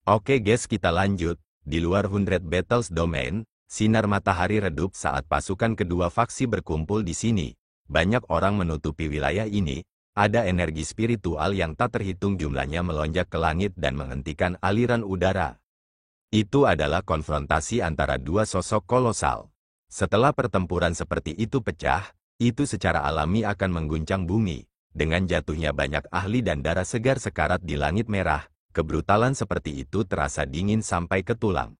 Oke guys, kita lanjut. Di luar Hundred Battles Domain, sinar matahari redup saat pasukan kedua faksi berkumpul di sini. Banyak orang menutupi wilayah ini. Ada energi spiritual yang tak terhitung jumlahnya melonjak ke langit dan menghentikan aliran udara. Itu adalah konfrontasi antara dua sosok kolosal. Setelah pertempuran seperti itu pecah, itu secara alami akan mengguncang bumi. Dengan jatuhnya banyak ahli dan darah segar sekarat di langit merah, kebrutalan seperti itu terasa dingin sampai ke tulang.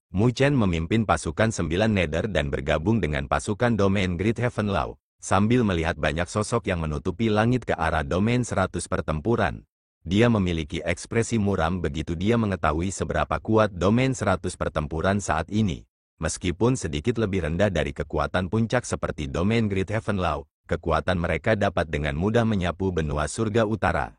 Mu Chen memimpin pasukan 9 Nether dan bergabung dengan pasukan domain Great Heaven Law, sambil melihat banyak sosok yang menutupi langit ke arah domain 100 pertempuran. Dia memiliki ekspresi muram begitu dia mengetahui seberapa kuat domain 100 pertempuran saat ini. Meskipun sedikit lebih rendah dari kekuatan puncak seperti domain Great Heaven Law, kekuatan mereka dapat dengan mudah menyapu benua surga utara.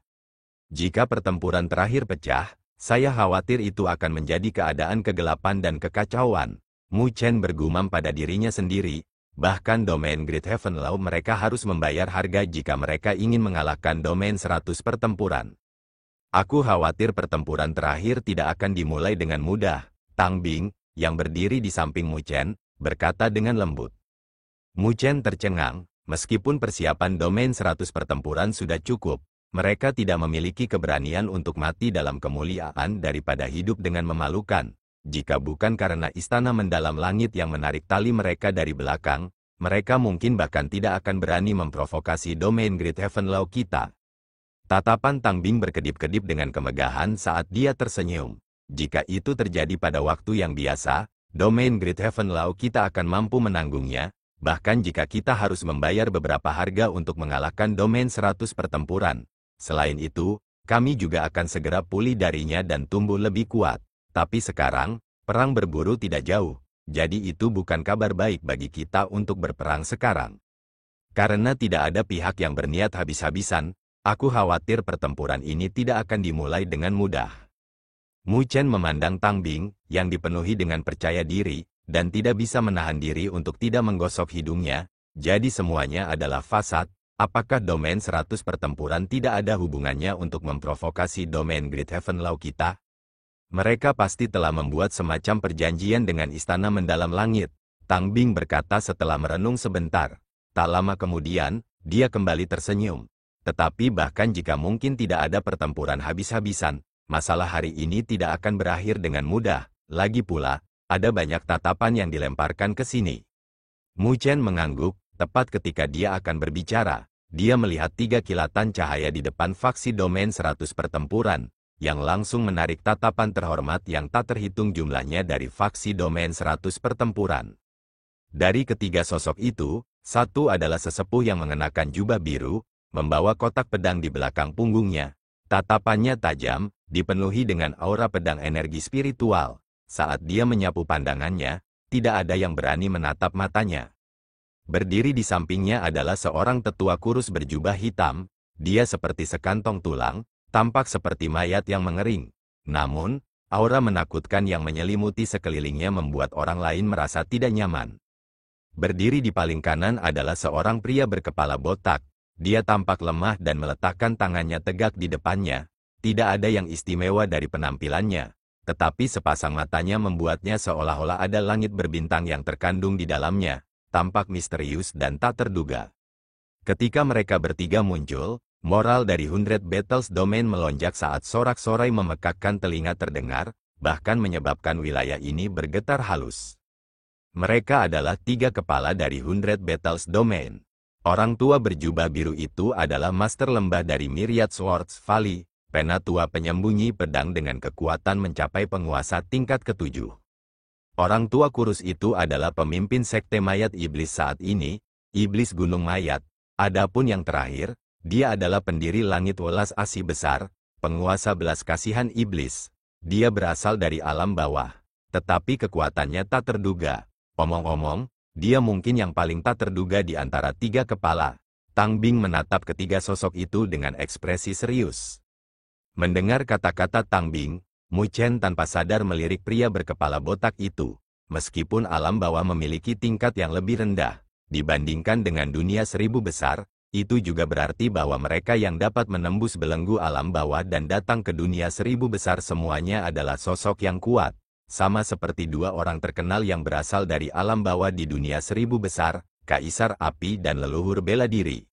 Jika pertempuran terakhir pecah, saya khawatir itu akan menjadi keadaan kegelapan dan kekacauan. Mu Chen bergumam pada dirinya sendiri. Bahkan domain Great Heaven Law mereka harus membayar harga jika mereka ingin mengalahkan domain 100 pertempuran. Aku khawatir pertempuran terakhir tidak akan dimulai dengan mudah. Tang Bing, yang berdiri di samping Mu Chen, berkata dengan lembut. Mu Chen tercengang, meskipun persiapan domain 100 pertempuran sudah cukup, mereka tidak memiliki keberanian untuk mati dalam kemuliaan daripada hidup dengan memalukan. Jika bukan karena istana mendalam langit yang menarik tali mereka dari belakang, mereka mungkin bahkan tidak akan berani memprovokasi domain Great Heaven Law kita. Tatapan Tang Bing berkedip-kedip dengan kemegahan saat dia tersenyum. Jika itu terjadi pada waktu yang biasa, domain Great Heaven Law kita akan mampu menanggungnya, bahkan jika kita harus membayar beberapa harga untuk mengalahkan domain 100 pertempuran. Selain itu, kami juga akan segera pulih darinya dan tumbuh lebih kuat. Tapi sekarang, perang berburu tidak jauh, jadi itu bukan kabar baik bagi kita untuk berperang sekarang. Karena tidak ada pihak yang berniat habis-habisan, aku khawatir pertempuran ini tidak akan dimulai dengan mudah. Mu Chen memandang Tang Bing, yang dipenuhi dengan percaya diri, dan tidak bisa menahan diri untuk tidak menggosok hidungnya, jadi semuanya adalah fasad. Apakah domain 100 pertempuran tidak ada hubungannya untuk memprovokasi domain Great Heaven Law kita? Mereka pasti telah membuat semacam perjanjian dengan istana mendalam langit, Tang Bing berkata setelah merenung sebentar. Tak lama kemudian, dia kembali tersenyum. Tetapi bahkan jika mungkin tidak ada pertempuran habis-habisan, masalah hari ini tidak akan berakhir dengan mudah. Lagi pula, ada banyak tatapan yang dilemparkan ke sini. Mu Chen mengangguk, tepat ketika dia akan berbicara. Dia melihat 3 kilatan cahaya di depan faksi domain 100 pertempuran, yang langsung menarik tatapan terhormat yang tak terhitung jumlahnya dari faksi domain 100 pertempuran. Dari ketiga sosok itu, satu adalah sesepuh yang mengenakan jubah biru, membawa kotak pedang di belakang punggungnya. Tatapannya tajam, dipenuhi dengan aura pedang energi spiritual. Saat dia menyapu pandangannya, tidak ada yang berani menatap matanya. Berdiri di sampingnya adalah seorang tetua kurus berjubah hitam. Dia seperti sekantong tulang, tampak seperti mayat yang mengering. Namun, aura menakutkan yang menyelimuti sekelilingnya membuat orang lain merasa tidak nyaman. Berdiri di paling kanan adalah seorang pria berkepala botak. Dia tampak lemah dan meletakkan tangannya tegak di depannya. Tidak ada yang istimewa dari penampilannya, tetapi sepasang matanya membuatnya seolah-olah ada langit berbintang yang terkandung di dalamnya, tampak misterius dan tak terduga. Ketika mereka bertiga muncul, moral dari Hundred Battles Domain melonjak saat sorak-sorai memekakkan telinga terdengar, bahkan menyebabkan wilayah ini bergetar halus. Mereka adalah 3 kepala dari Hundred Battles Domain. Orang tua berjubah biru itu adalah Master Lembah dari Myriad Swords Valley, penatua penyembunyi pedang dengan kekuatan mencapai penguasa tingkat ke-7. Orang tua kurus itu adalah pemimpin sekte mayat iblis saat ini, iblis gunung mayat. Adapun yang terakhir, dia adalah pendiri langit welas asih besar, penguasa belas kasihan iblis. Dia berasal dari alam bawah, tetapi kekuatannya tak terduga. Omong-omong, dia mungkin yang paling tak terduga di antara 3 kepala. Tang Bing menatap ketiga sosok itu dengan ekspresi serius. Mendengar kata-kata Tang Bing, Mu Chen tanpa sadar melirik pria berkepala botak itu. Meskipun alam bawah memiliki tingkat yang lebih rendah, dibandingkan dengan dunia 1000 besar, itu juga berarti bahwa mereka yang dapat menembus belenggu alam bawah dan datang ke dunia 1000 besar semuanya adalah sosok yang kuat. Sama seperti dua orang terkenal yang berasal dari alam bawah di dunia 1000 besar, Kaisar Api dan leluhur bela diri.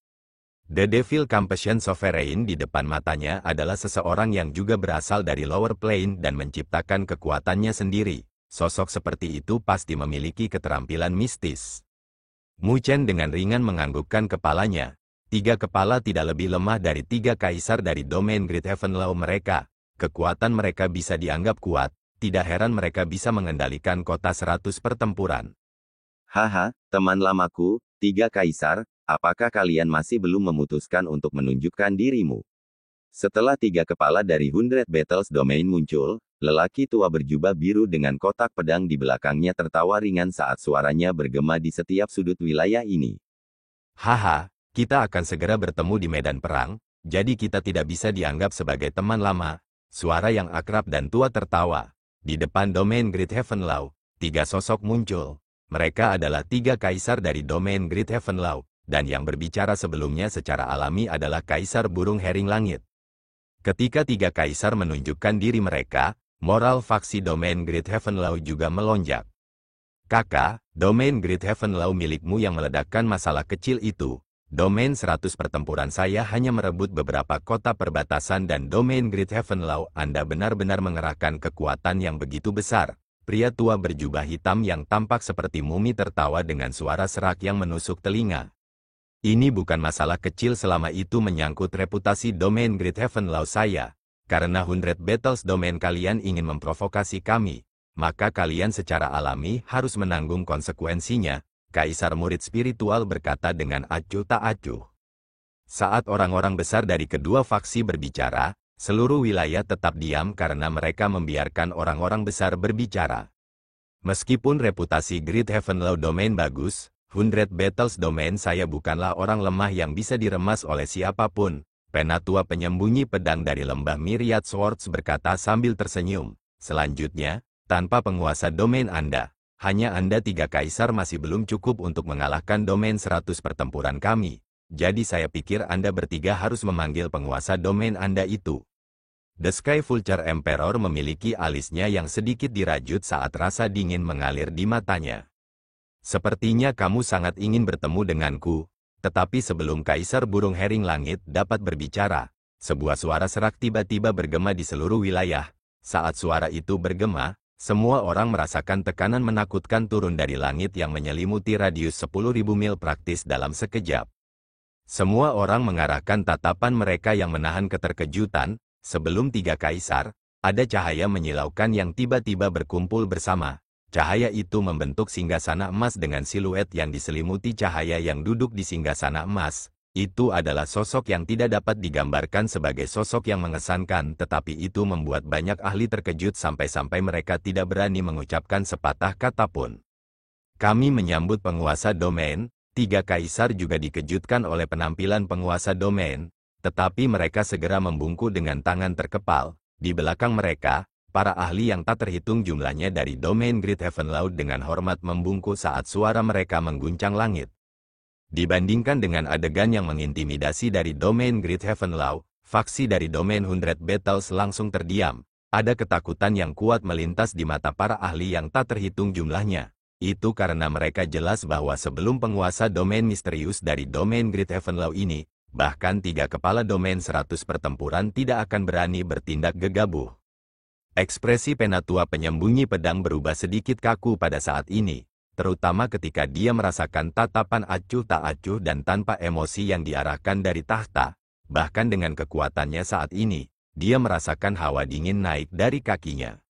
The Devil Compassion Sovereign di depan matanya adalah seseorang yang juga berasal dari lower plane dan menciptakan kekuatannya sendiri. Sosok seperti itu pasti memiliki keterampilan mistis. Mu Chen dengan ringan menganggukkan kepalanya. 3 kepala tidak lebih lemah dari 3 kaisar dari domain Great Heaven Law mereka. Kekuatan mereka bisa dianggap kuat. Tidak heran mereka bisa mengendalikan kota 100 pertempuran. Haha, teman lamaku, 3 kaisar, apakah kalian masih belum memutuskan untuk menunjukkan dirimu? Setelah 3 kepala dari 100 Battles Domain muncul, lelaki tua berjubah biru dengan kotak pedang di belakangnya tertawa ringan saat suaranya bergema di setiap sudut wilayah ini. Haha, kita akan segera bertemu di medan perang, jadi kita tidak bisa dianggap sebagai teman lama. Suara yang akrab dan tua tertawa. Di depan domain Great Heaven Law, 3 sosok muncul. Mereka adalah 3 kaisar dari domain Great Heaven Law, dan yang berbicara sebelumnya secara alami adalah Kaisar Burung Hering Langit. Ketika 3 kaisar menunjukkan diri mereka, moral faksi domain Great Heaven Law juga melonjak. Kakak, domain Great Heaven Law milikmu yang meledakkan masalah kecil itu. Domain 100 pertempuran saya hanya merebut beberapa kota perbatasan dan domain Great Heaven Law Anda benar-benar mengerahkan kekuatan yang begitu besar. Pria tua berjubah hitam yang tampak seperti mumi tertawa dengan suara serak yang menusuk telinga. Ini bukan masalah kecil selama itu menyangkut reputasi domain Great Heaven Law saya. Karena 100 Battles domain kalian ingin memprovokasi kami, maka kalian secara alami harus menanggung konsekuensinya. Kaisar murid spiritual berkata dengan acuh tak acuh. Saat orang-orang besar dari kedua faksi berbicara, seluruh wilayah tetap diam karena mereka membiarkan orang-orang besar berbicara. Meskipun reputasi Great Heaven Law Domain bagus, 100 Battles Domain saya bukanlah orang lemah yang bisa diremas oleh siapapun. Penatua penyembunyi pedang dari lembah Myriad Swords berkata sambil tersenyum. Selanjutnya, tanpa penguasa domain Anda, hanya Anda 3 kaisar masih belum cukup untuk mengalahkan domain 100 pertempuran kami. Jadi saya pikir Anda bertiga harus memanggil penguasa domain Anda itu. The Sky Vulture Emperor memiliki alisnya yang sedikit dirajut saat rasa dingin mengalir di matanya. Sepertinya kamu sangat ingin bertemu denganku, tetapi sebelum Kaisar Burung Hering Langit dapat berbicara, sebuah suara serak tiba-tiba bergema di seluruh wilayah. Saat suara itu bergema, semua orang merasakan tekanan menakutkan turun dari langit yang menyelimuti radius 10.000 mil praktis dalam sekejap. Semua orang mengarahkan tatapan mereka yang menahan keterkejutan. Sebelum 3 kaisar, ada cahaya menyilaukan yang tiba-tiba berkumpul bersama. Cahaya itu membentuk singgasana emas dengan siluet yang diselimuti cahaya yang duduk di singgasana emas. Itu adalah sosok yang tidak dapat digambarkan sebagai sosok yang mengesankan, tetapi itu membuat banyak ahli terkejut sampai-sampai mereka tidak berani mengucapkan sepatah kata pun. Kami menyambut penguasa domain. 3 kaisar juga dikejutkan oleh penampilan penguasa domain, tetapi mereka segera membungkuk dengan tangan terkepal. Di belakang mereka, para ahli yang tak terhitung jumlahnya dari domain Great Heaven Law dengan hormat membungkuk saat suara mereka mengguncang langit. Dibandingkan dengan adegan yang mengintimidasi dari domain Great Heaven Law, faksi dari domain 100 Battles langsung terdiam. Ada ketakutan yang kuat melintas di mata para ahli yang tak terhitung jumlahnya. Itu karena mereka jelas bahwa sebelum penguasa domain misterius dari domain Great Heaven Law ini, bahkan 3 kepala domain 100 pertempuran tidak akan berani bertindak gegabah. Ekspresi penatua penyembunyi pedang berubah sedikit kaku pada saat ini, terutama ketika dia merasakan tatapan acuh tak acuh dan tanpa emosi yang diarahkan dari tahta. Bahkan dengan kekuatannya saat ini, dia merasakan hawa dingin naik dari kakinya.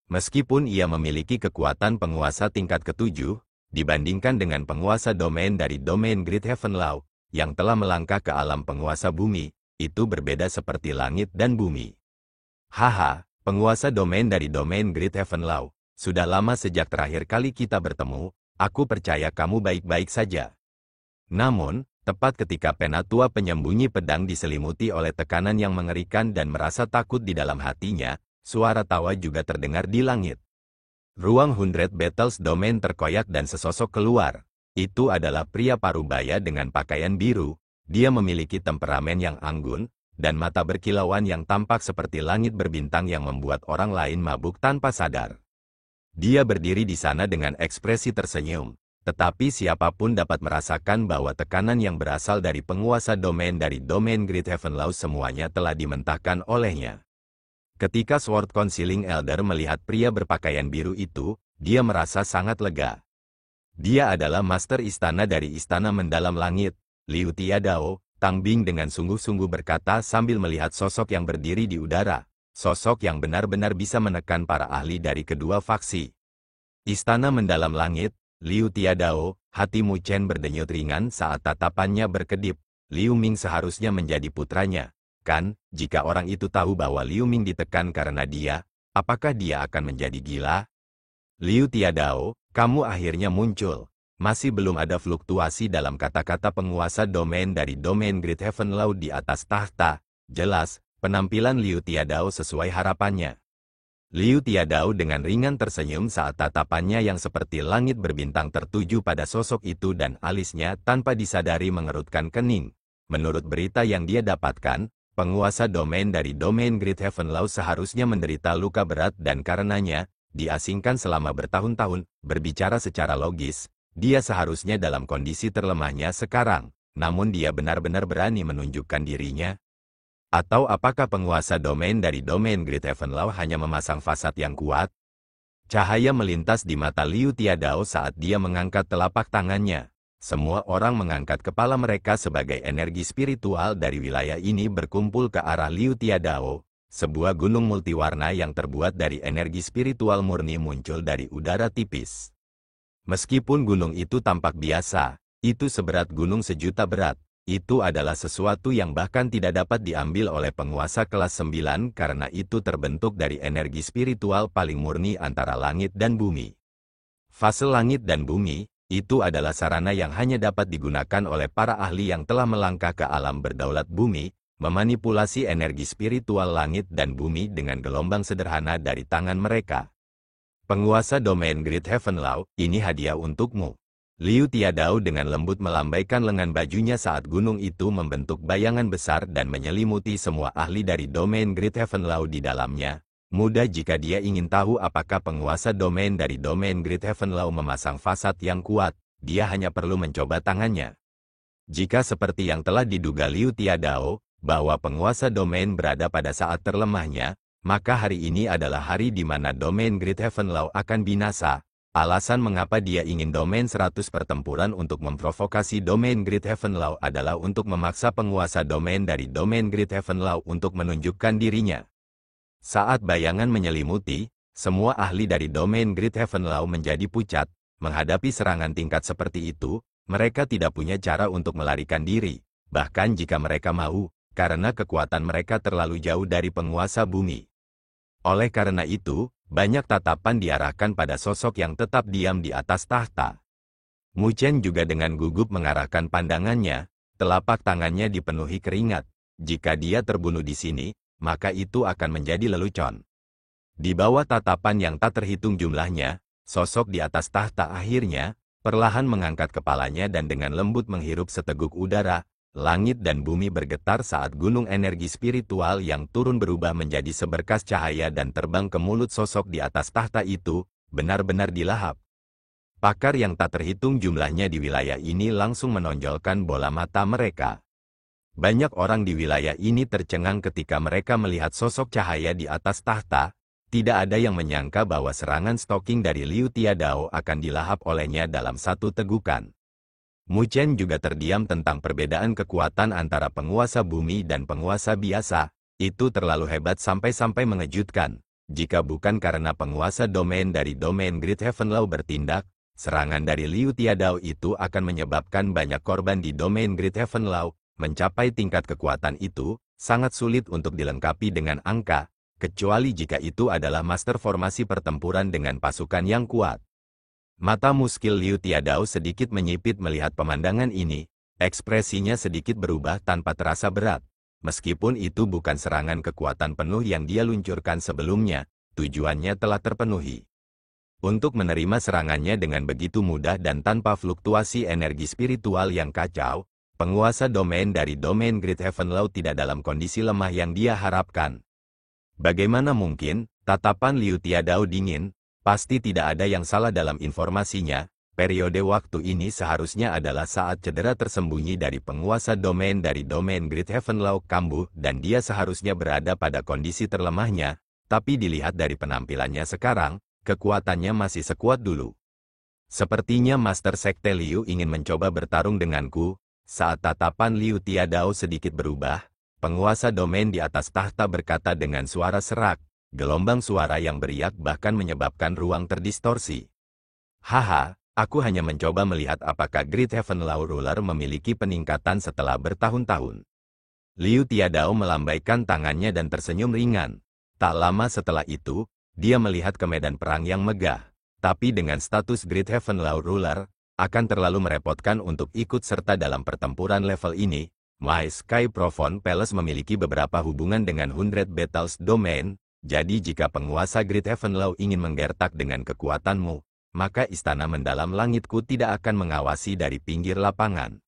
Meskipun ia memiliki kekuatan penguasa tingkat ke-7, dibandingkan dengan penguasa domain dari domain Great Heaven Law, yang telah melangkah ke alam penguasa bumi, itu berbeda seperti langit dan bumi. Haha, penguasa domain dari domain Great Heaven Law, sudah lama sejak terakhir kali kita bertemu, aku percaya kamu baik-baik saja. Namun, tepat ketika penatua penyembunyi pedang diselimuti oleh tekanan yang mengerikan dan merasa takut di dalam hatinya, suara tawa juga terdengar di langit. Ruang 100 Battles Domain terkoyak dan sesosok keluar. Itu adalah pria parubaya dengan pakaian biru. Dia memiliki temperamen yang anggun, dan mata berkilauan yang tampak seperti langit berbintang yang membuat orang lain mabuk tanpa sadar. Dia berdiri di sana dengan ekspresi tersenyum, tetapi siapapun dapat merasakan bahwa tekanan yang berasal dari penguasa domain dari domain Great Heaven Law semuanya telah dimentahkan olehnya. Ketika Sword Counseling Elder melihat pria berpakaian biru itu, dia merasa sangat lega. Dia adalah Master Istana dari Istana Mendalam Langit, Liu Tiadao. Tang Bing dengan sungguh-sungguh berkata sambil melihat sosok yang berdiri di udara, sosok yang benar-benar bisa menekan para ahli dari kedua faksi. Istana Mendalam Langit, Liu Tiadao, hati Mu Chen berdenyut ringan saat tatapannya berkedip. Liu Ming seharusnya menjadi putranya, kan? Jika orang itu tahu bahwa Liu Ming ditekan karena dia, apakah dia akan menjadi gila? Liu Tiadao, kamu akhirnya muncul. Masih belum ada fluktuasi dalam kata-kata penguasa domain dari domain Great Heaven Law di atas tahta. Jelas, penampilan Liu Tiadao sesuai harapannya. Liu Tiadao dengan ringan tersenyum saat tatapannya yang seperti langit berbintang tertuju pada sosok itu dan alisnya tanpa disadari mengerutkan kening. Menurut berita yang dia dapatkan, penguasa domain dari domain Great Heaven Law seharusnya menderita luka berat dan karenanya, diasingkan selama bertahun-tahun. Berbicara secara logis, dia seharusnya dalam kondisi terlemahnya sekarang, namun dia benar-benar berani menunjukkan dirinya. Atau apakah penguasa domain dari domain Great Heaven Law hanya memasang fasad yang kuat? Cahaya melintas di mata Liu Tiadao saat dia mengangkat telapak tangannya. Semua orang mengangkat kepala mereka sebagai energi spiritual dari wilayah ini berkumpul ke arah Liu Tiadao. Sebuah gunung multiwarna yang terbuat dari energi spiritual murni muncul dari udara tipis. Meskipun gunung itu tampak biasa, itu seberat gunung sejuta berat. Itu adalah sesuatu yang bahkan tidak dapat diambil oleh penguasa kelas 9 karena itu terbentuk dari energi spiritual paling murni antara langit dan bumi. Fase langit dan bumi, itu adalah sarana yang hanya dapat digunakan oleh para ahli yang telah melangkah ke alam berdaulat bumi, memanipulasi energi spiritual langit dan bumi dengan gelombang sederhana dari tangan mereka. Penguasa domain Great Heaven Law, ini hadiah untukmu. Liu Tiadao dengan lembut melambaikan lengan bajunya saat gunung itu membentuk bayangan besar dan menyelimuti semua ahli dari domain Great Heaven Law di dalamnya. Mudah jika dia ingin tahu apakah penguasa domain dari domain Great Heaven Law memasang fasad yang kuat, dia hanya perlu mencoba tangannya. Jika seperti yang telah diduga Liu Tiadao, bahwa penguasa domain berada pada saat terlemahnya, maka hari ini adalah hari di mana domain Great Heaven Law akan binasa. Alasan mengapa dia ingin domain 100 pertempuran untuk memprovokasi domain Great Heaven Law adalah untuk memaksa penguasa domain dari domain Great Heaven Law untuk menunjukkan dirinya. Saat bayangan menyelimuti, semua ahli dari domain Great Heaven Law menjadi pucat. Menghadapi serangan tingkat seperti itu, mereka tidak punya cara untuk melarikan diri, bahkan jika mereka mau, karena kekuatan mereka terlalu jauh dari penguasa bumi. Oleh karena itu, banyak tatapan diarahkan pada sosok yang tetap diam di atas tahta. Mu Chen juga dengan gugup mengarahkan pandangannya, telapak tangannya dipenuhi keringat. Jika dia terbunuh di sini, maka itu akan menjadi lelucon. Di bawah tatapan yang tak terhitung jumlahnya, sosok di atas tahta akhirnya, perlahan mengangkat kepalanya dan dengan lembut menghirup seteguk udara. Langit dan bumi bergetar saat gunung energi spiritual yang turun berubah menjadi seberkas cahaya dan terbang ke mulut sosok di atas tahta itu, benar-benar dilahap. Pakar yang tak terhitung jumlahnya di wilayah ini langsung menonjolkan bola mata mereka. Banyak orang di wilayah ini tercengang ketika mereka melihat sosok cahaya di atas tahta. Tidak ada yang menyangka bahwa serangan stalking dari Liu Tiadao akan dilahap olehnya dalam satu tegukan. Mu Chen juga terdiam tentang perbedaan kekuatan antara penguasa bumi dan penguasa biasa. Itu terlalu hebat sampai-sampai mengejutkan. Jika bukan karena penguasa domain dari domain Great Heaven Law bertindak, serangan dari Liu Tiadao itu akan menyebabkan banyak korban di domain Great Heaven Law. Mencapai tingkat kekuatan itu, sangat sulit untuk dilengkapi dengan angka, kecuali jika itu adalah master formasi pertempuran dengan pasukan yang kuat. Mata muskil Liu Tiadao sedikit menyipit melihat pemandangan ini, ekspresinya sedikit berubah tanpa terasa berat. Meskipun itu bukan serangan kekuatan penuh yang dia luncurkan sebelumnya, tujuannya telah terpenuhi. Untuk menerima serangannya dengan begitu mudah dan tanpa fluktuasi energi spiritual yang kacau, penguasa domain dari domain Great Heaven Law tidak dalam kondisi lemah yang dia harapkan. Bagaimana mungkin? Tatapan Liu Tiadao dingin. Pasti tidak ada yang salah dalam informasinya. Periode waktu ini seharusnya adalah saat cedera tersembunyi dari penguasa domain dari domain Great Heaven Law kambuh dan dia seharusnya berada pada kondisi terlemahnya, tapi dilihat dari penampilannya sekarang, kekuatannya masih sekuat dulu. Sepertinya Master Sekte Liu ingin mencoba bertarung denganku. Saat tatapan Liu Tiadao sedikit berubah, penguasa domain di atas tahta berkata dengan suara serak, gelombang suara yang beriak bahkan menyebabkan ruang terdistorsi. Haha. Aku hanya mencoba melihat apakah Great Heaven Law Ruler memiliki peningkatan setelah bertahun-tahun. Liu Tiadao melambaikan tangannya dan tersenyum ringan. Tak lama setelah itu, dia melihat ke medan perang yang megah. Tapi dengan status Great Heaven Law Ruler, akan terlalu merepotkan untuk ikut serta dalam pertempuran level ini. My Sky Profound Palace memiliki beberapa hubungan dengan 100 Battles Domain, jadi jika penguasa Great Heaven Law ingin menggertak dengan kekuatanmu, maka istana mendalam langitku tidak akan mengawasi dari pinggir lapangan.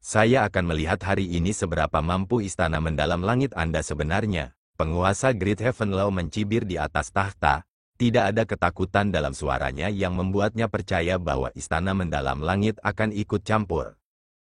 Saya akan melihat hari ini seberapa mampu istana mendalam langit Anda sebenarnya. Penguasa Great Heaven Law mencibir di atas tahta. Tidak ada ketakutan dalam suaranya yang membuatnya percaya bahwa istana mendalam langit akan ikut campur.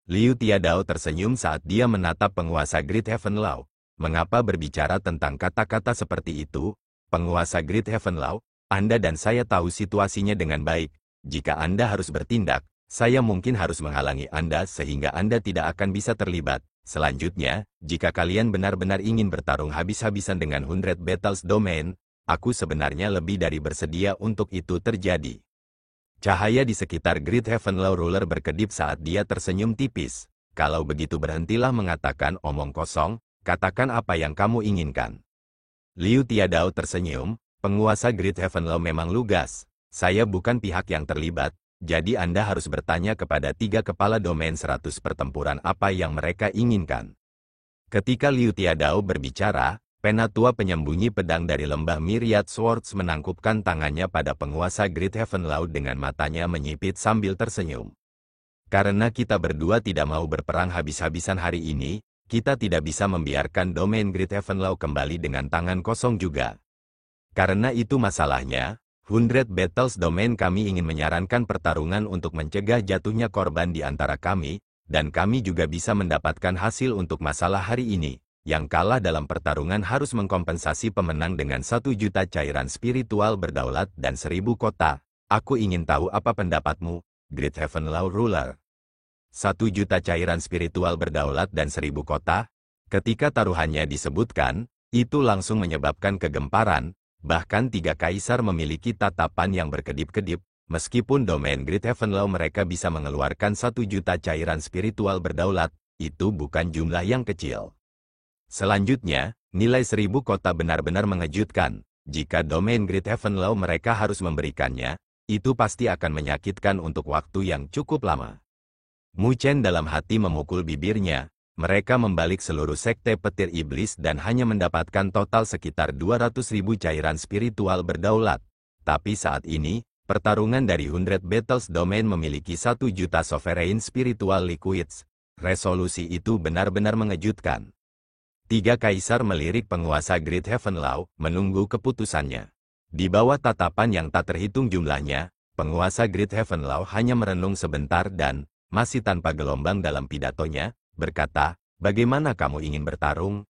Liu Tiadao tersenyum saat dia menatap penguasa Great Heaven Law. Mengapa berbicara tentang kata-kata seperti itu? Penguasa Great Heaven Law, Anda dan saya tahu situasinya dengan baik. Jika Anda harus bertindak, saya mungkin harus menghalangi Anda sehingga Anda tidak akan bisa terlibat. Selanjutnya, jika kalian benar-benar ingin bertarung habis-habisan dengan 100 Battles Domain, aku sebenarnya lebih dari bersedia untuk itu terjadi. Cahaya di sekitar Great Heaven Law Ruler berkedip saat dia tersenyum tipis. Kalau begitu berhentilah mengatakan omong kosong, katakan apa yang kamu inginkan. Liu Tiadao tersenyum. Penguasa Great Heaven Law memang lugas. Saya bukan pihak yang terlibat, jadi Anda harus bertanya kepada 3 kepala domain 100 pertempuran apa yang mereka inginkan. Ketika Liu Tiadao berbicara, Penatua penyembunyi pedang dari lembah Myriad Swords menangkupkan tangannya pada penguasa Great Heaven Law dengan matanya menyipit sambil tersenyum. Karena kita berdua tidak mau berperang habis-habisan hari ini, kita tidak bisa membiarkan domain Great Heaven Law kembali dengan tangan kosong juga. Karena itu masalahnya, 100 Battles Domain kami ingin menyarankan pertarungan untuk mencegah jatuhnya korban di antara kami, dan kami juga bisa mendapatkan hasil untuk masalah hari ini. Yang kalah dalam pertarungan harus mengkompensasi pemenang dengan 1 juta cairan spiritual berdaulat dan 1000 kota. Aku ingin tahu apa pendapatmu, Great Heaven Law Ruler. 1 juta cairan spiritual berdaulat dan 1000 kota? Ketika taruhannya disebutkan, itu langsung menyebabkan kegemparan. Bahkan 3 kaisar memiliki tatapan yang berkedip-kedip, meskipun domain Great Heaven Law mereka bisa mengeluarkan 1 juta cairan spiritual berdaulat, itu bukan jumlah yang kecil. Selanjutnya, nilai 1000 kota benar-benar mengejutkan. Jika domain Great Heaven Law mereka harus memberikannya, itu pasti akan menyakitkan untuk waktu yang cukup lama. Mu Chen dalam hati memukul bibirnya. Mereka membalik seluruh sekte petir iblis dan hanya mendapatkan total sekitar 200.000 cairan spiritual berdaulat. Tapi saat ini, pertarungan dari 100 Battles Domain memiliki 1 juta sovereign spiritual liquids. Resolusi itu benar-benar mengejutkan. 3 kaisar melirik penguasa Great Heaven Law, menunggu keputusannya. Di bawah tatapan yang tak terhitung jumlahnya, penguasa Great Heaven Law hanya merenung sebentar dan, masih tanpa gelombang dalam pidatonya, berkata, bagaimana kamu ingin bertarung?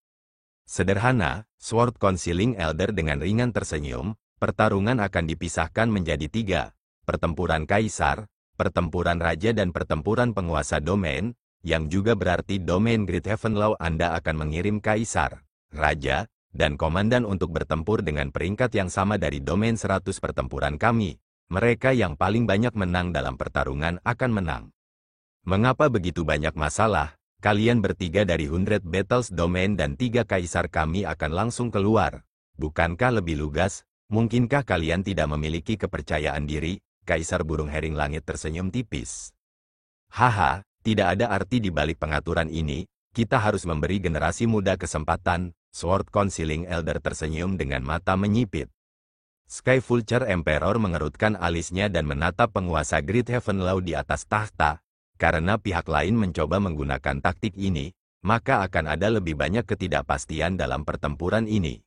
Sederhana, Sword Counseling Elder dengan ringan tersenyum, pertarungan akan dipisahkan menjadi 3, pertempuran kaisar, pertempuran raja dan pertempuran penguasa domain, yang juga berarti domain Great Heaven Law Anda akan mengirim kaisar, raja, dan komandan untuk bertempur dengan peringkat yang sama dari domain 100 pertempuran kami. Mereka yang paling banyak menang dalam pertarungan akan menang. Mengapa begitu banyak masalah? Kalian bertiga dari 100 Battles Domain dan 3 kaisar kami akan langsung keluar. Bukankah lebih lugas? Mungkinkah kalian tidak memiliki kepercayaan diri? Kaisar burung hering langit tersenyum tipis. Haha, tidak ada arti di balik pengaturan ini. Kita harus memberi generasi muda kesempatan. Sword Counseling Elder tersenyum dengan mata menyipit. Sky Vulture Emperor mengerutkan alisnya dan menatap penguasa Great Heaven Law di atas tahta. Karena pihak lain mencoba menggunakan taktik ini, maka akan ada lebih banyak ketidakpastian dalam pertempuran ini.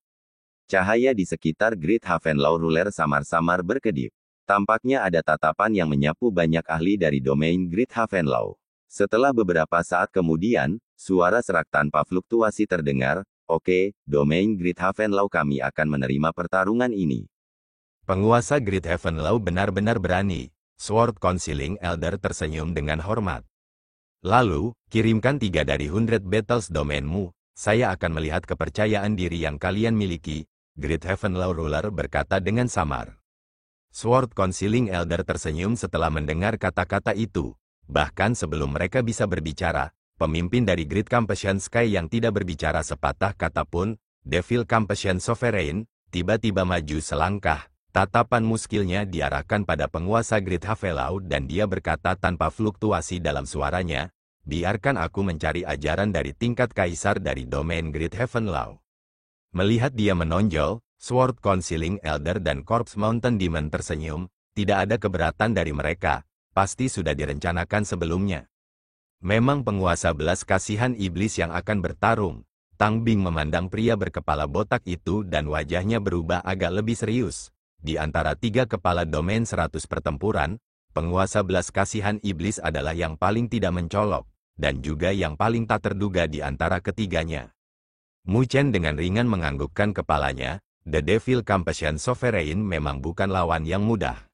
Cahaya di sekitar Great Havenlaw Ruler samar-samar berkedip. Tampaknya ada tatapan yang menyapu banyak ahli dari domain Great Havenlaw. Setelah beberapa saat kemudian, suara serak tanpa fluktuasi terdengar, "Oke, domain Great Havenlaw, kami akan menerima pertarungan ini." Penguasa Great Havenlaw benar-benar berani. Sword Counseling Elder tersenyum dengan hormat. Lalu, kirimkan 3 dari 100 Battles domainmu, saya akan melihat kepercayaan diri yang kalian miliki, Great Havenlaw Ruler berkata dengan samar. Sword Counseling Elder tersenyum setelah mendengar kata-kata itu. Bahkan sebelum mereka bisa berbicara, pemimpin dari Great Campesian Sky yang tidak berbicara sepatah kata pun, Devil Campesian Sovereign, tiba-tiba maju selangkah. Tatapan muskilnya diarahkan pada penguasa Great Havenlaw dan dia berkata tanpa fluktuasi dalam suaranya, "Biarkan aku mencari ajaran dari tingkat kaisar dari domain Great Havenlaw." Melihat dia menonjol, Sword Counseling Elder dan Corpse Mountain Demon tersenyum, tidak ada keberatan dari mereka. Pasti sudah direncanakan sebelumnya. Memang penguasa belas kasihan iblis yang akan bertarung. Tang Bing memandang pria berkepala botak itu dan wajahnya berubah agak lebih serius. Di antara 3 kepala domain 100 pertempuran, penguasa belas kasihan iblis adalah yang paling tidak mencolok, dan juga yang paling tak terduga di antara ketiganya. Mu Chen dengan ringan menganggukkan kepalanya, The Devil Campesian Sovereign memang bukan lawan yang mudah.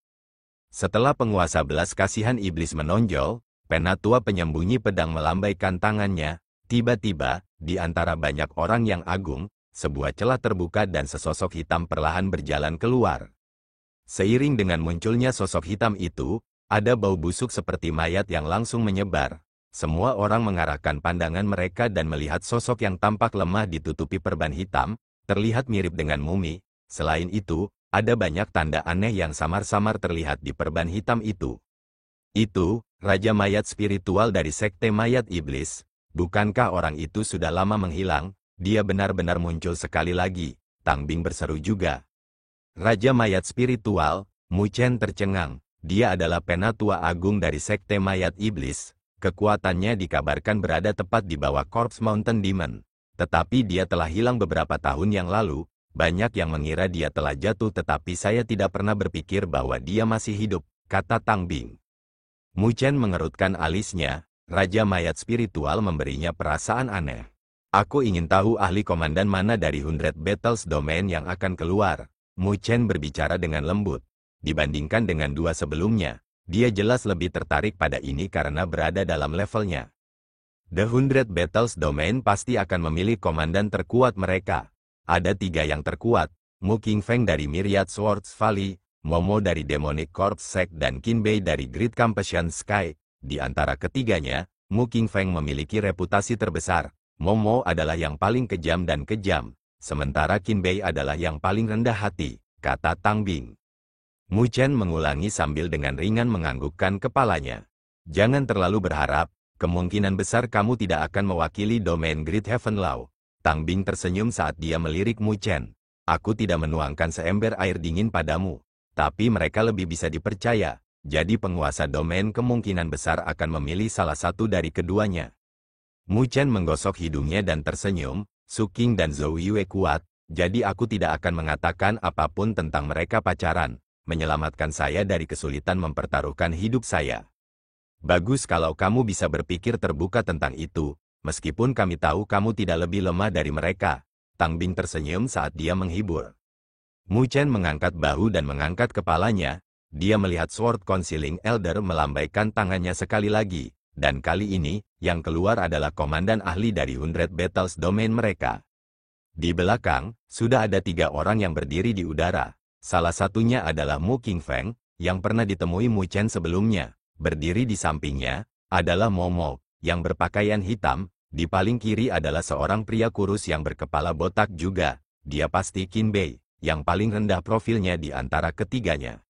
Setelah penguasa belas kasihan iblis menonjol, penatua penyembunyi pedang melambaikan tangannya. Tiba-tiba, di antara banyak orang yang agung, sebuah celah terbuka dan sesosok hitam perlahan berjalan keluar. Seiring dengan munculnya sosok hitam itu, ada bau busuk seperti mayat yang langsung menyebar. Semua orang mengarahkan pandangan mereka dan melihat sosok yang tampak lemah ditutupi perban hitam, terlihat mirip dengan mumi. Selain itu, ada banyak tanda aneh yang samar-samar terlihat di perban hitam itu. Itu, Raja Mayat Spiritual dari Sekte Mayat Iblis. Bukankah orang itu sudah lama menghilang? Dia benar-benar muncul sekali lagi, Tang Bing berseru juga. Raja Mayat Spiritual, Mu Chen tercengang. Dia adalah penatua agung dari Sekte Mayat Iblis. Kekuatannya dikabarkan berada tepat di bawah Corpse Mountain Demon. Tetapi dia telah hilang beberapa tahun yang lalu. Banyak yang mengira dia telah jatuh, tetapi saya tidak pernah berpikir bahwa dia masih hidup, kata Tang Bing. Mu Chen mengerutkan alisnya. Raja Mayat Spiritual memberinya perasaan aneh. Aku ingin tahu ahli komandan mana dari 100 Battles domain yang akan keluar. Mu Chen berbicara dengan lembut. Dibandingkan dengan 2 sebelumnya, dia jelas lebih tertarik pada ini karena berada dalam levelnya. The 100 Battles domain pasti akan memilih komandan terkuat mereka. Ada 3 yang terkuat, Mu Qingfeng dari Myriad Swords Valley, Momo dari Demonic Corps Sect dan Qin Bei dari Great Campesian Sky. Di antara ketiganya, Mu Qingfeng memiliki reputasi terbesar. Momo adalah yang paling kejam dan kejam, sementara Qin Bei adalah yang paling rendah hati, kata Tang Bing. Mu Chen mengulangi sambil dengan ringan menganggukkan kepalanya. Jangan terlalu berharap, kemungkinan besar kamu tidak akan mewakili domain Great Havenlaw. Tang Bing tersenyum saat dia melirik Mu Chen. Aku tidak menuangkan seember air dingin padamu, tapi mereka lebih bisa dipercaya. Jadi penguasa domain kemungkinan besar akan memilih salah satu dari keduanya. Mu Chen menggosok hidungnya dan tersenyum. Su Qing dan Zhou Yue kuat, jadi aku tidak akan mengatakan apapun tentang mereka pacaran. Menyelamatkan saya dari kesulitan mempertaruhkan hidup saya. Bagus kalau kamu bisa berpikir terbuka tentang itu. Meskipun kami tahu kamu tidak lebih lemah dari mereka. Tang Bing tersenyum saat dia menghibur. Mu Chen mengangkat bahu dan mengangkat kepalanya. Dia melihat Sword Counseling Elder melambaikan tangannya sekali lagi. Dan kali ini, yang keluar adalah komandan ahli dari 100 Battles domain mereka. Di belakang, sudah ada 3 orang yang berdiri di udara. Salah satunya adalah Mu Qingfeng, yang pernah ditemui Mu Chen sebelumnya. Berdiri di sampingnya, adalah Momo, yang berpakaian hitam. Di paling kiri adalah seorang pria kurus yang berkepala botak juga. Dia pasti Qin Bei, yang paling rendah profilnya di antara ketiganya.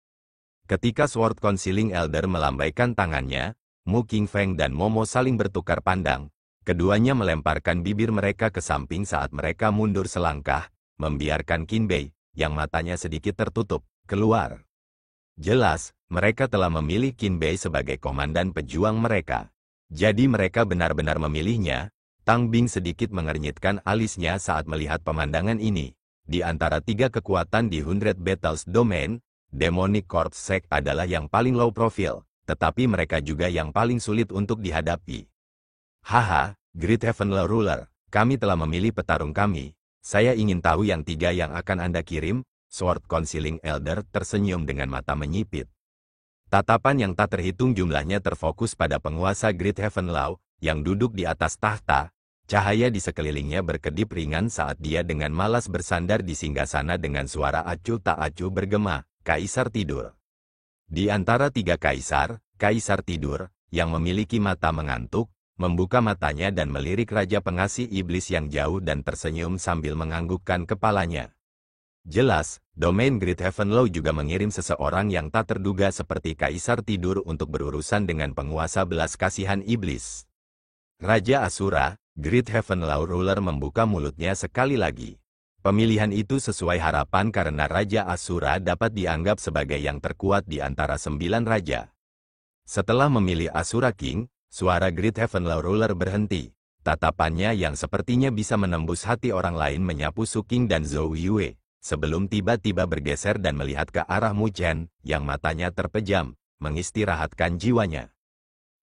Ketika Sword Counseling Elder melambaikan tangannya, Mu Qingfeng dan Momo saling bertukar pandang. Keduanya melemparkan bibir mereka ke samping saat mereka mundur selangkah, membiarkan Qin Bei, yang matanya sedikit tertutup, keluar. Jelas, mereka telah memilih Qin Bei sebagai komandan pejuang mereka. Jadi mereka benar-benar memilihnya. Tang Bing sedikit mengernyitkan alisnya saat melihat pemandangan ini. Di antara 3 kekuatan di 100 Battles Domain, Demonic Corps Sect adalah yang paling low profile, tetapi mereka juga yang paling sulit untuk dihadapi. Haha, Great Heaven Law Ruler, kami telah memilih petarung kami. Saya ingin tahu yang 3 yang akan Anda kirim. Sword Counseling Elder tersenyum dengan mata menyipit. Tatapan yang tak terhitung jumlahnya terfokus pada penguasa Great Heaven Law, yang duduk di atas tahta. Cahaya di sekelilingnya berkedip ringan saat dia dengan malas bersandar di singgasana dengan suara acuh tak acuh bergema, Kaisar tidur. Di antara 3 kaisar, Kaisar tidur, yang memiliki mata mengantuk, membuka matanya dan melirik Raja Pengasih Iblis yang jauh dan tersenyum sambil menganggukkan kepalanya. Jelas, domain Great Heaven Law juga mengirim seseorang yang tak terduga seperti Kaisar tidur untuk berurusan dengan penguasa belas kasihan iblis. Raja Asura, Great Heaven Law Ruler membuka mulutnya sekali lagi. Pemilihan itu sesuai harapan karena Raja Asura dapat dianggap sebagai yang terkuat di antara 9 raja. Setelah memilih Asura King, suara Great Heaven Law Ruler berhenti. Tatapannya yang sepertinya bisa menembus hati orang lain menyapu Su King dan Zhou Yue. Sebelum tiba-tiba bergeser dan melihat ke arah Mu Chen, yang matanya terpejam, mengistirahatkan jiwanya.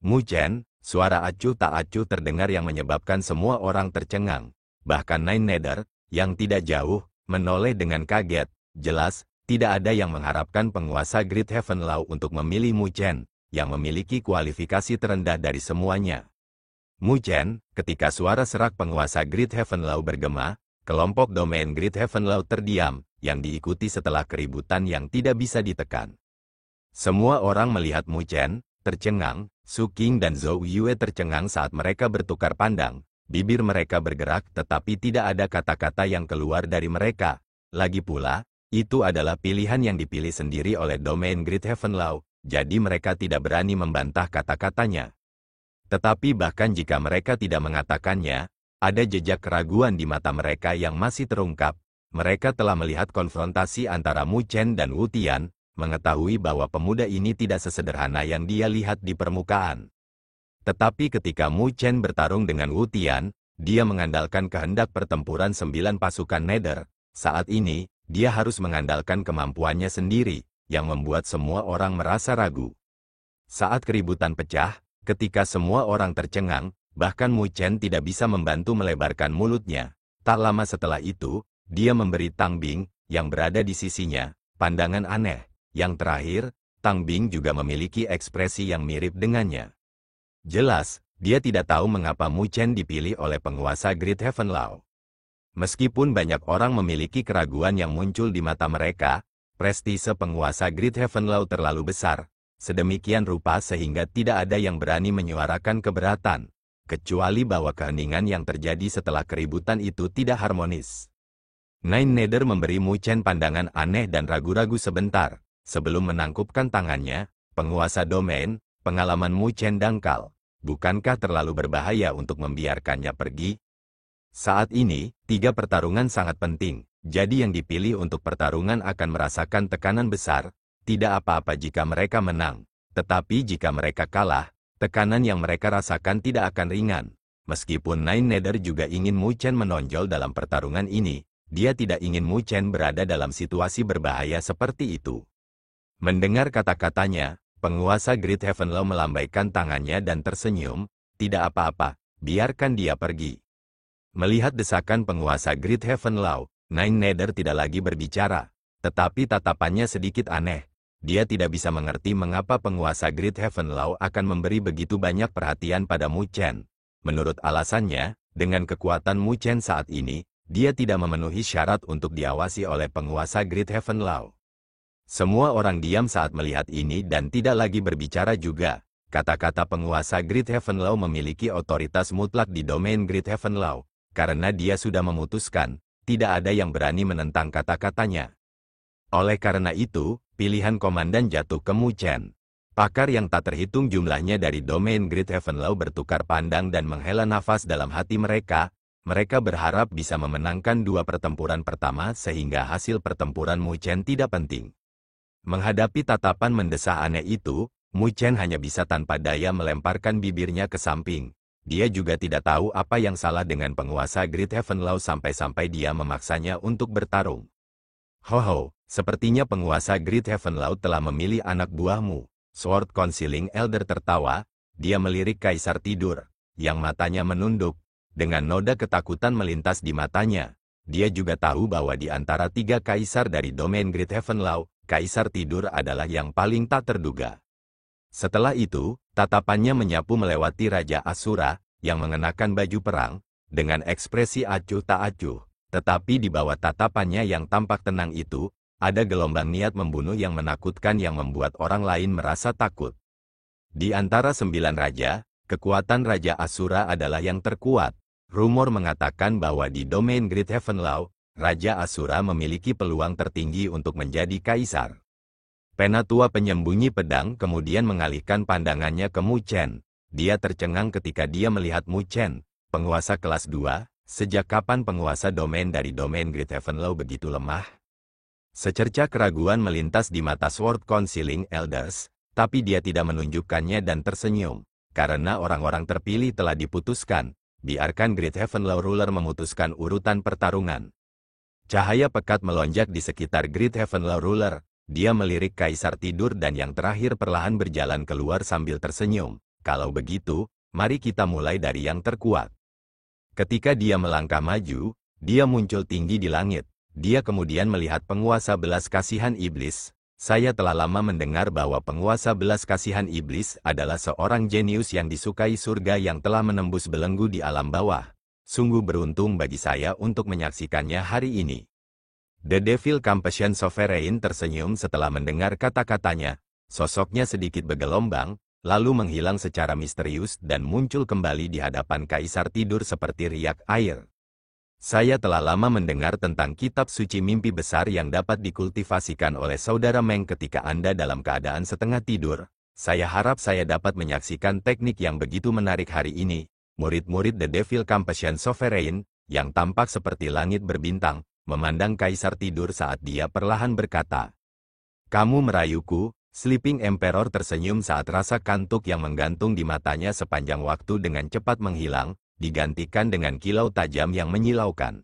Mu Chen, suara acuh tak acuh terdengar yang menyebabkan semua orang tercengang. Bahkan Nine Nether, yang tidak jauh, menoleh dengan kaget. Jelas, tidak ada yang mengharapkan penguasa Great Heaven Law untuk memilih Mu Chen, yang memiliki kualifikasi terendah dari semuanya. Mu Chen, ketika suara serak penguasa Great Heaven Law bergema, kelompok domain Great Heaven Law terdiam, yang diikuti setelah keributan yang tidak bisa ditekan. Semua orang melihat Mu Chen, tercengang, Su King dan Zhou Yue tercengang saat mereka bertukar pandang, bibir mereka bergerak tetapi tidak ada kata-kata yang keluar dari mereka. Lagi pula, itu adalah pilihan yang dipilih sendiri oleh domain Great Heaven Law, jadi mereka tidak berani membantah kata-katanya. Tetapi bahkan jika mereka tidak mengatakannya, ada jejak keraguan di mata mereka yang masih terungkap. Mereka telah melihat konfrontasi antara Mu Chen dan Wu Tian, mengetahui bahwa pemuda ini tidak sesederhana yang dia lihat di permukaan. Tetapi ketika Mu Chen bertarung dengan Wu Tian, dia mengandalkan kehendak pertempuran 9 pasukan Nether. Saat ini, dia harus mengandalkan kemampuannya sendiri, yang membuat semua orang merasa ragu. Saat keributan pecah, ketika semua orang tercengang, bahkan Mu Chen tidak bisa membantu melebarkan mulutnya. Tak lama setelah itu, dia memberi Tang Bing, yang berada di sisinya, pandangan aneh. Yang terakhir, Tang Bing juga memiliki ekspresi yang mirip dengannya. Jelas, dia tidak tahu mengapa Mu Chen dipilih oleh penguasa Great Heaven Law. Meskipun banyak orang memiliki keraguan yang muncul di mata mereka, prestise penguasa Great Heaven Law terlalu besar, sedemikian rupa sehingga tidak ada yang berani menyuarakan keberatan. Kecuali bahwa keheningan yang terjadi setelah keributan itu tidak harmonis. Nine Nether memberi Mu Chen pandangan aneh dan ragu-ragu sebentar. Sebelum menangkupkan tangannya, penguasa domain, pengalaman Mu Chen dangkal. Bukankah terlalu berbahaya untuk membiarkannya pergi? Saat ini, 3 pertarungan sangat penting. Jadi yang dipilih untuk pertarungan akan merasakan tekanan besar. Tidak apa-apa jika mereka menang. Tetapi jika mereka kalah, tekanan yang mereka rasakan tidak akan ringan. Meskipun Nine Nether juga ingin Mu Chen menonjol dalam pertarungan ini, dia tidak ingin Mu Chen berada dalam situasi berbahaya seperti itu. Mendengar kata-katanya, penguasa Great Heaven Law melambaikan tangannya dan tersenyum. Tidak apa-apa, biarkan dia pergi. Melihat desakan penguasa Great Heaven Law, Nine Nether tidak lagi berbicara. Tetapi tatapannya sedikit aneh. Dia tidak bisa mengerti mengapa penguasa Great Heaven Law akan memberi begitu banyak perhatian pada Mu Chen. Menurut alasannya, dengan kekuatan Mu Chen saat ini, dia tidak memenuhi syarat untuk diawasi oleh penguasa Great Heaven Law. Semua orang diam saat melihat ini dan tidak lagi berbicara juga. Kata-kata penguasa Great Heaven Law memiliki otoritas mutlak di domain Great Heaven Law. Karena dia sudah memutuskan, tidak ada yang berani menentang kata-katanya. Oleh karena itu, pilihan komandan jatuh ke Mu Chen. Pakar yang tak terhitung jumlahnya dari domain Great Heaven Law bertukar pandang dan menghela nafas dalam hati mereka. Mereka berharap bisa memenangkan 2 pertempuran pertama sehingga hasil pertempuran Mu Chen tidak penting. Menghadapi tatapan mendesah aneh itu, Mu Chen hanya bisa tanpa daya melemparkan bibirnya ke samping. Dia juga tidak tahu apa yang salah dengan penguasa Great Heaven Law sampai-sampai dia memaksanya untuk bertarung. Ho, sepertinya penguasa Great Heaven Law telah memilih anak buahmu. Sword Counseling Elder tertawa, dia melirik Kaisar Tidur, yang matanya menunduk. Dengan noda ketakutan melintas di matanya. Dia juga tahu bahwa di antara 3 kaisar dari domain Great Heaven Law, Kaisar Tidur adalah yang paling tak terduga. Setelah itu, tatapannya menyapu melewati Raja Asura, yang mengenakan baju perang, dengan ekspresi acuh tak acuh. Tetapi di bawah tatapannya yang tampak tenang itu, ada gelombang niat membunuh yang menakutkan yang membuat orang lain merasa takut. Di antara 9 raja, kekuatan Raja Asura adalah yang terkuat. Rumor mengatakan bahwa di domain Great Heaven Law, Raja Asura memiliki peluang tertinggi untuk menjadi kaisar. Penatua penyembunyi pedang kemudian mengalihkan pandangannya ke Mu Chen. Dia tercengang ketika dia melihat Mu Chen, penguasa kelas 2, sejak kapan penguasa domain dari domain Great Heaven Law begitu lemah? Secerca keraguan melintas di mata Sword Counseling Elders, tapi dia tidak menunjukkannya dan tersenyum. Karena orang-orang terpilih telah diputuskan, biarkan Great Heaven Law Ruler memutuskan urutan pertarungan. Cahaya pekat melonjak di sekitar Great Heaven Law Ruler. Dia melirik Kaisar Tidur dan yang terakhir perlahan berjalan keluar sambil tersenyum. Kalau begitu, mari kita mulai dari yang terkuat. Ketika dia melangkah maju, dia muncul tinggi di langit. Dia kemudian melihat penguasa belas kasihan iblis. Saya telah lama mendengar bahwa penguasa belas kasihan iblis adalah seorang jenius yang disukai surga yang telah menembus belenggu di alam bawah. Sungguh beruntung bagi saya untuk menyaksikannya hari ini. The Devil Compassion Sovereign tersenyum setelah mendengar kata-katanya. Sosoknya sedikit bergelombang, lalu menghilang secara misterius dan muncul kembali di hadapan Kaisar Tidur seperti riak air. Saya telah lama mendengar tentang kitab suci mimpi besar yang dapat dikultivasikan oleh Saudara Meng ketika Anda dalam keadaan setengah tidur. Saya harap saya dapat menyaksikan teknik yang begitu menarik hari ini. Murid-murid The Devil Compassion Sovereign, yang tampak seperti langit berbintang, memandang Kaisar Tidur saat dia perlahan berkata, "Kamu merayuku." Sleeping Emperor tersenyum saat rasa kantuk yang menggantung di matanya sepanjang waktu dengan cepat menghilang, digantikan dengan kilau tajam yang menyilaukan.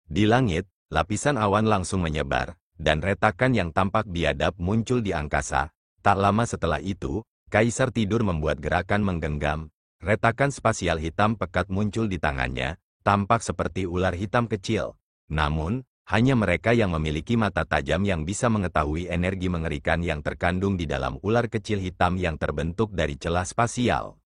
Di langit, lapisan awan langsung menyebar, dan retakan yang tampak biadab muncul di angkasa. Tak lama setelah itu, Kaisar Tidur membuat gerakan menggenggam. Retakan spasial hitam pekat muncul di tangannya, tampak seperti ular hitam kecil. Namun, hanya mereka yang memiliki mata tajam yang bisa mengetahui energi mengerikan yang terkandung di dalam ular kecil hitam yang terbentuk dari celah spasial.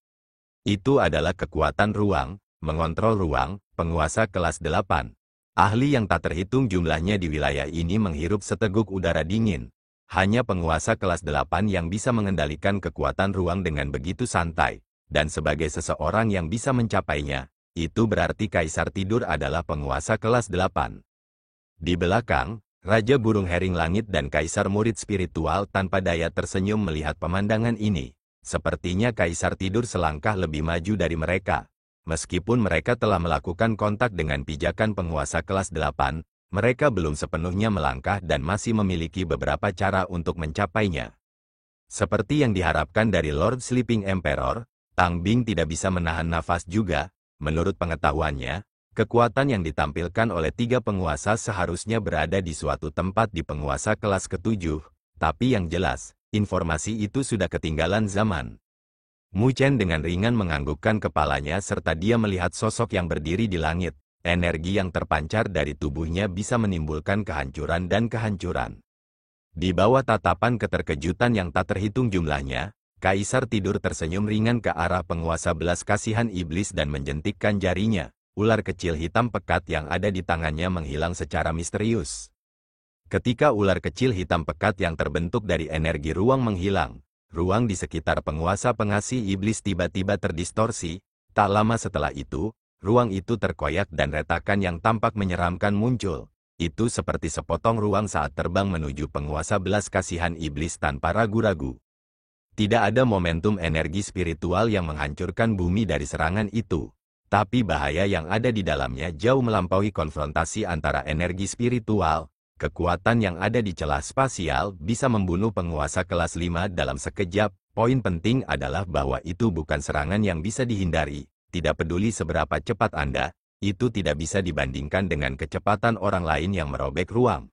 Itu adalah kekuatan ruang, mengontrol ruang, penguasa kelas 8. Ahli yang tak terhitung jumlahnya di wilayah ini menghirup seteguk udara dingin. Hanya penguasa kelas 8 yang bisa mengendalikan kekuatan ruang dengan begitu santai, dan sebagai seseorang yang bisa mencapainya, itu berarti Kaisar Tidur adalah penguasa kelas 8. Di belakang, Raja Burung Hering Langit dan Kaisar Murid Spiritual tanpa daya tersenyum melihat pemandangan ini. Sepertinya Kaisar Tidur selangkah lebih maju dari mereka. Meskipun mereka telah melakukan kontak dengan pijakan penguasa kelas 8, mereka belum sepenuhnya melangkah dan masih memiliki beberapa cara untuk mencapainya. Seperti yang diharapkan dari Lord Sleeping Emperor, Tang Bing tidak bisa menahan nafas juga. Menurut pengetahuannya, kekuatan yang ditampilkan oleh 3 penguasa seharusnya berada di suatu tempat di penguasa kelas ke-7, tapi yang jelas, informasi itu sudah ketinggalan zaman. Mu Chen dengan ringan menganggukkan kepalanya serta dia melihat sosok yang berdiri di langit. Energi yang terpancar dari tubuhnya bisa menimbulkan kehancuran dan kehancuran. Di bawah tatapan keterkejutan yang tak terhitung jumlahnya, Kaisar Tidur tersenyum ringan ke arah penguasa belas kasihan iblis dan menjentikkan jarinya. Ular kecil hitam pekat yang ada di tangannya menghilang secara misterius. Ketika ular kecil hitam pekat yang terbentuk dari energi ruang menghilang, ruang di sekitar penguasa pengasih iblis tiba-tiba terdistorsi. Tak lama setelah itu, ruang itu terkoyak dan retakan yang tampak menyeramkan muncul. Itu seperti sepotong ruang saat terbang menuju penguasa belas kasihan iblis tanpa ragu-ragu. Tidak ada momentum energi spiritual yang menghancurkan bumi dari serangan itu. Tapi bahaya yang ada di dalamnya jauh melampaui konfrontasi antara energi spiritual, Kekuatan yang ada di celah spasial bisa membunuh penguasa kelas 5 dalam sekejap. Poin penting adalah bahwa itu bukan serangan yang bisa dihindari. Tidak peduli seberapa cepat Anda, itu tidak bisa dibandingkan dengan kecepatan orang lain yang merobek ruang.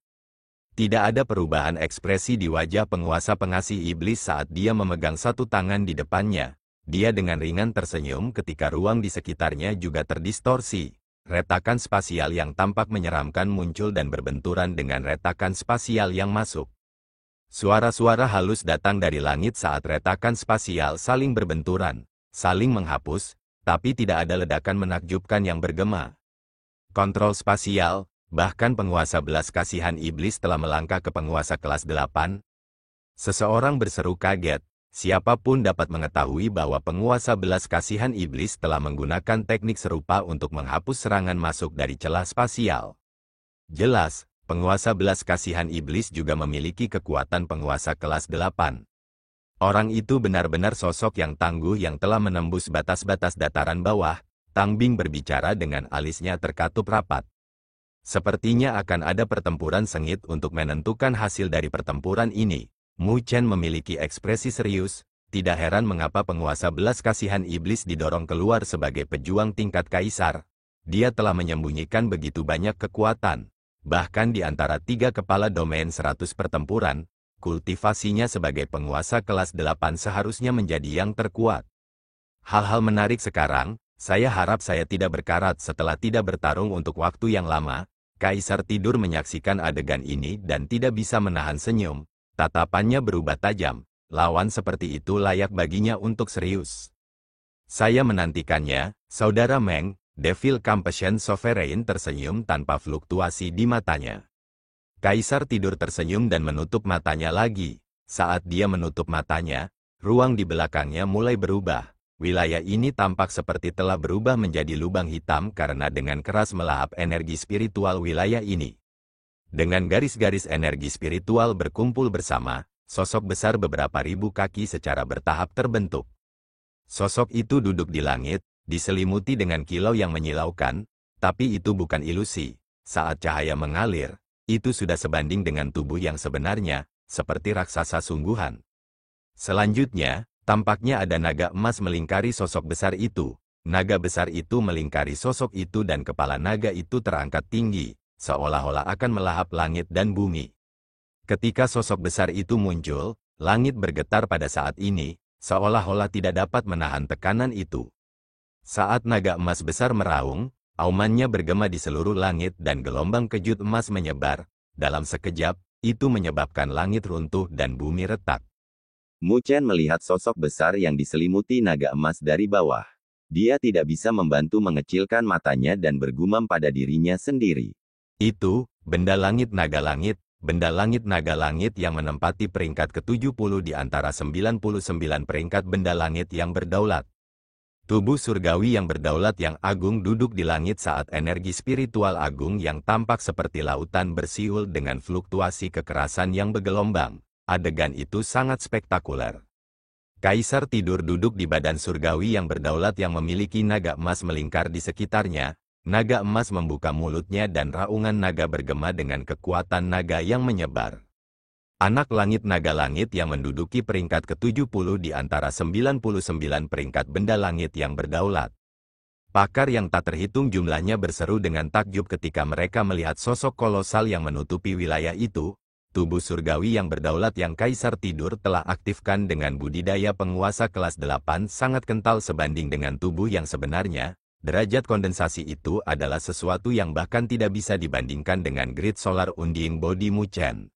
Tidak ada perubahan ekspresi di wajah penguasa pengasih iblis saat dia memegang satu tangan di depannya. Dia dengan ringan tersenyum ketika ruang di sekitarnya juga terdistorsi. Retakan spasial yang tampak menyeramkan muncul dan berbenturan dengan retakan spasial yang masuk. Suara-suara halus datang dari langit saat retakan spasial saling berbenturan, saling menghapus, tapi tidak ada ledakan menakjubkan yang bergema. Kontrol spasial, bahkan penguasa belas kasihan iblis telah melangkah ke penguasa kelas 8. Seseorang berseru kaget. Siapapun dapat mengetahui bahwa penguasa belas kasihan iblis telah menggunakan teknik serupa untuk menghapus serangan masuk dari celah spasial. Jelas, penguasa belas kasihan iblis juga memiliki kekuatan penguasa kelas 8. Orang itu benar-benar sosok yang tangguh yang telah menembus batas-batas dataran bawah. Tang Bing berbicara dengan alisnya terkatup rapat. Sepertinya akan ada pertempuran sengit untuk menentukan hasil dari pertempuran ini. Mu Chen memiliki ekspresi serius, tidak heran mengapa penguasa belas kasihan iblis didorong keluar sebagai pejuang tingkat kaisar. Dia telah menyembunyikan begitu banyak kekuatan. Bahkan di antara 3 kepala domain 100 pertempuran, kultivasinya sebagai penguasa kelas 8 seharusnya menjadi yang terkuat. Hal-hal menarik sekarang, saya harap saya tidak berkarat setelah tidak bertarung untuk waktu yang lama. Kaisar tidur menyaksikan adegan ini dan tidak bisa menahan senyum. Tatapannya berubah tajam, lawan seperti itu layak baginya untuk serius. Saya menantikannya, Saudara Meng. Devil Compassion Sovereign tersenyum tanpa fluktuasi di matanya. Kaisar tidur tersenyum dan menutup matanya lagi. Saat dia menutup matanya, ruang di belakangnya mulai berubah. Wilayah ini tampak seperti telah berubah menjadi lubang hitam karena dengan keras melahap energi spiritual wilayah ini. Dengan garis-garis energi spiritual berkumpul bersama, sosok besar beberapa ribu kaki secara bertahap terbentuk. Sosok itu duduk di langit, diselimuti dengan kilau yang menyilaukan, tapi itu bukan ilusi. Saat cahaya mengalir, itu sudah sebanding dengan tubuh yang sebenarnya, seperti raksasa sungguhan. Selanjutnya, tampaknya ada naga emas melingkari sosok besar itu. Naga besar itu melingkari sosok itu dan kepala naga itu terangkat tinggi, seolah-olah akan melahap langit dan bumi. Ketika sosok besar itu muncul, langit bergetar pada saat ini, seolah-olah tidak dapat menahan tekanan itu. Saat naga emas besar meraung, aumannya bergema di seluruh langit dan gelombang kejut emas menyebar. Dalam sekejap, itu menyebabkan langit runtuh dan bumi retak. Mu Chen melihat sosok besar yang diselimuti naga emas dari bawah. Dia tidak bisa membantu mengecilkan matanya dan bergumam pada dirinya sendiri. Itu, benda langit naga langit yang menempati peringkat ke-70 di antara 99 peringkat benda langit yang berdaulat. Tubuh surgawi yang berdaulat yang agung duduk di langit saat energi spiritual agung yang tampak seperti lautan bersiul dengan fluktuasi kekerasan yang bergelombang. Adegan itu sangat spektakuler. Kaisar tidur duduk di badan surgawi yang berdaulat yang memiliki naga emas melingkar di sekitarnya. Naga emas membuka mulutnya dan raungan naga bergema dengan kekuatan naga yang menyebar. Anak langit naga langit yang menduduki peringkat ke-70 di antara 99 peringkat benda langit yang berdaulat. Pakar yang tak terhitung jumlahnya berseru dengan takjub ketika mereka melihat sosok kolosal yang menutupi wilayah itu. Tubuh surgawi yang berdaulat yang kaisar tidur telah aktifkan dengan budidaya penguasa kelas 8 sangat kental sebanding dengan tubuh yang sebenarnya. Derajat kondensasi itu adalah sesuatu yang bahkan tidak bisa dibandingkan dengan grid solar undying body Mu Chen.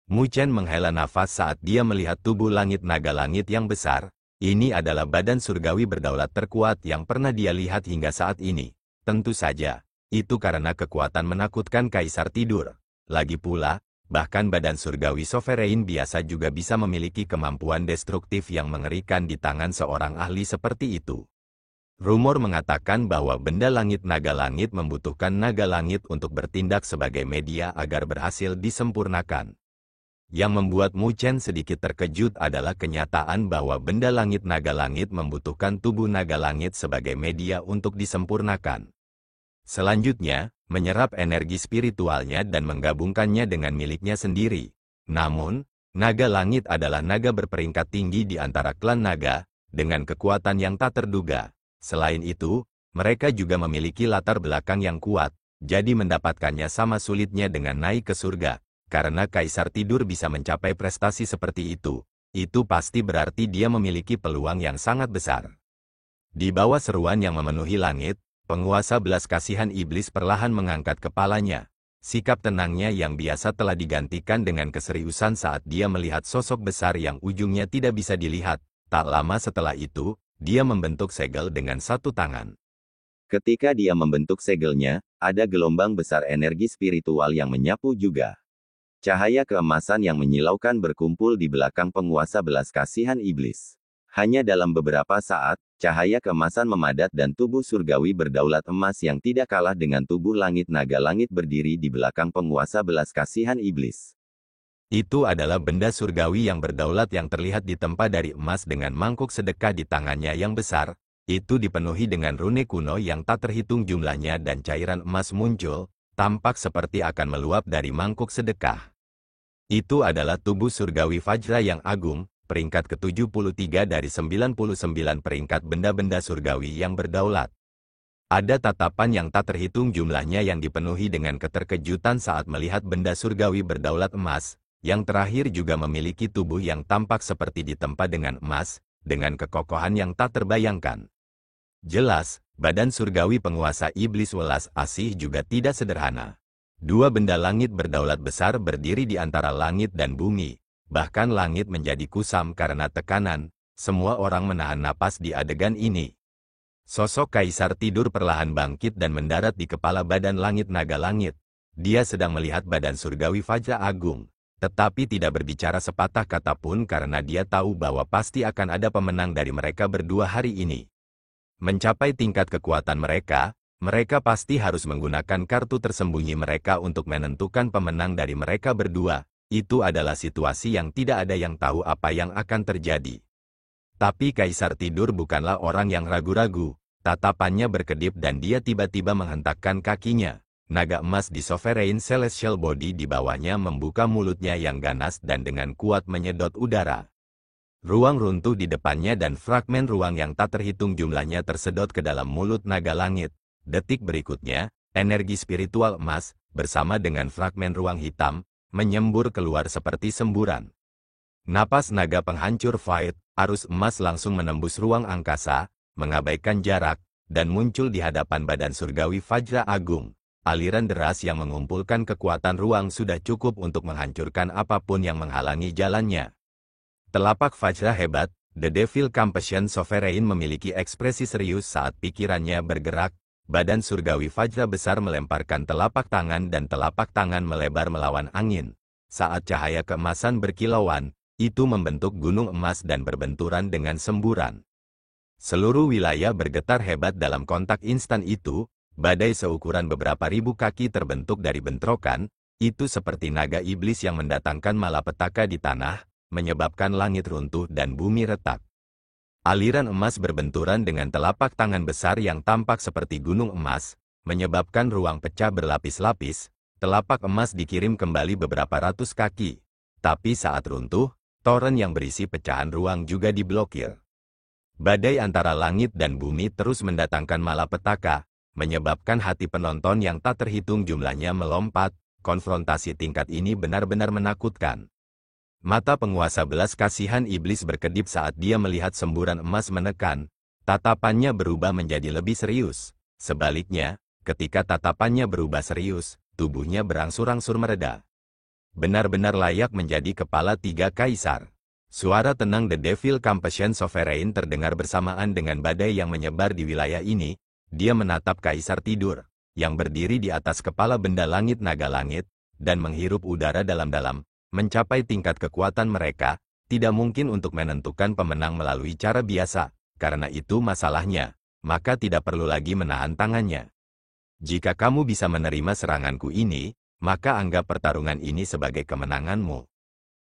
Mu Chen menghela nafas saat dia melihat tubuh langit naga langit yang besar. Ini adalah badan surgawi berdaulat terkuat yang pernah dia lihat hingga saat ini. Tentu saja, itu karena kekuatan menakutkan kaisar tidur. Lagi pula, bahkan badan surgawi sovereign biasa juga bisa memiliki kemampuan destruktif yang mengerikan di tangan seorang ahli seperti itu. Rumor mengatakan bahwa benda langit naga langit membutuhkan naga langit untuk bertindak sebagai media agar berhasil disempurnakan. Yang membuat Mu Chen sedikit terkejut adalah kenyataan bahwa benda langit naga langit membutuhkan tubuh naga langit sebagai media untuk disempurnakan. Selanjutnya, menyerap energi spiritualnya dan menggabungkannya dengan miliknya sendiri. Namun, naga langit adalah naga berperingkat tinggi di antara klan naga, dengan kekuatan yang tak terduga. Selain itu, mereka juga memiliki latar belakang yang kuat, jadi mendapatkannya sama sulitnya dengan naik ke surga. Karena Kaisar Tidur bisa mencapai prestasi seperti itu pasti berarti dia memiliki peluang yang sangat besar. Di bawah seruan yang memenuhi langit, penguasa belas kasihan iblis perlahan mengangkat kepalanya. Sikap tenangnya yang biasa telah digantikan dengan keseriusan saat dia melihat sosok besar yang ujungnya tidak bisa dilihat. Tak lama setelah itu, dia membentuk segel dengan satu tangan. Ketika dia membentuk segelnya, ada gelombang besar energi spiritual yang menyapu juga. Cahaya keemasan yang menyilaukan berkumpul di belakang penguasa belas kasihan iblis. Hanya dalam beberapa saat, cahaya keemasan memadat dan tubuh surgawi berdaulat emas yang tidak kalah dengan tubuh langit naga langit berdiri di belakang penguasa belas kasihan iblis. Itu adalah benda surgawi yang berdaulat yang terlihat ditempa dari emas dengan mangkuk sedekah di tangannya yang besar. Itu dipenuhi dengan rune kuno yang tak terhitung jumlahnya dan cairan emas muncul, tampak seperti akan meluap dari mangkuk sedekah. Itu adalah tubuh surgawi Vajra yang agung, peringkat ke-73 dari 99 peringkat benda-benda surgawi yang berdaulat. Ada tatapan yang tak terhitung jumlahnya yang dipenuhi dengan keterkejutan saat melihat benda surgawi berdaulat emas, yang terakhir juga memiliki tubuh yang tampak seperti ditempa dengan emas, dengan kekokohan yang tak terbayangkan. Jelas, badan surgawi penguasa iblis welas asih juga tidak sederhana. Dua benda langit berdaulat besar berdiri di antara langit dan bumi. Bahkan langit menjadi kusam karena tekanan, semua orang menahan napas di adegan ini. Sosok Kaisar Tidur perlahan bangkit dan mendarat di kepala badan langit naga langit. Dia sedang melihat badan surgawi Vajra Agung, tetapi tidak berbicara sepatah kata pun karena dia tahu bahwa pasti akan ada pemenang dari mereka berdua hari ini. Mencapai tingkat kekuatan mereka pasti harus menggunakan kartu tersembunyi mereka untuk menentukan pemenang dari mereka berdua. Itu adalah situasi yang tidak ada yang tahu apa yang akan terjadi. Tapi Kaisar Tidur bukanlah orang yang ragu-ragu. Tatapannya berkedip dan dia tiba-tiba menghentakkan kakinya. Naga emas di Sovereign Celestial Body di bawahnya membuka mulutnya yang ganas dan dengan kuat menyedot udara. Ruang runtuh di depannya dan fragmen ruang yang tak terhitung jumlahnya tersedot ke dalam mulut naga langit. Detik berikutnya, energi spiritual emas, bersama dengan fragmen ruang hitam, menyembur keluar seperti semburan. Napas naga penghancur Fight, arus emas langsung menembus ruang angkasa, mengabaikan jarak, dan muncul di hadapan badan surgawi Vajra Agung. Aliran deras yang mengumpulkan kekuatan ruang sudah cukup untuk menghancurkan apapun yang menghalangi jalannya. Telapak Vajra hebat, The Devil Compassion Sovereign memiliki ekspresi serius saat pikirannya bergerak. Badan surgawi Vajra besar melemparkan telapak tangan dan telapak tangan melebar melawan angin. Saat cahaya keemasan berkilauan, itu membentuk gunung emas dan berbenturan dengan semburan. Seluruh wilayah bergetar hebat dalam kontak instan itu. Badai seukuran beberapa ribu kaki terbentuk dari bentrokan. Itu seperti naga iblis yang mendatangkan malapetaka di tanah, menyebabkan langit runtuh dan bumi retak. Aliran emas berbenturan dengan telapak tangan besar yang tampak seperti gunung emas, menyebabkan ruang pecah berlapis-lapis. Telapak emas dikirim kembali beberapa ratus kaki. Tapi saat runtuh, toren yang berisi pecahan ruang juga diblokir. Badai antara langit dan bumi terus mendatangkan malapetaka, menyebabkan hati penonton yang tak terhitung jumlahnya melompat. Konfrontasi tingkat ini benar-benar menakutkan. Mata penguasa belas kasihan iblis berkedip saat dia melihat semburan emas menekan. Tatapannya berubah menjadi lebih serius. Sebaliknya, ketika tatapannya berubah serius, tubuhnya berangsur-angsur mereda. Benar-benar layak menjadi kepala tiga kaisar. Suara tenang The Devil Compassion Sovereign terdengar bersamaan dengan badai yang menyebar di wilayah ini. Dia menatap Kaisar Tidur, yang berdiri di atas kepala benda langit naga langit, dan menghirup udara dalam-dalam. Mencapai tingkat kekuatan mereka, tidak mungkin untuk menentukan pemenang melalui cara biasa, karena itu masalahnya, maka tidak perlu lagi menahan tangannya. Jika kamu bisa menerima seranganku ini, maka anggap pertarungan ini sebagai kemenanganmu.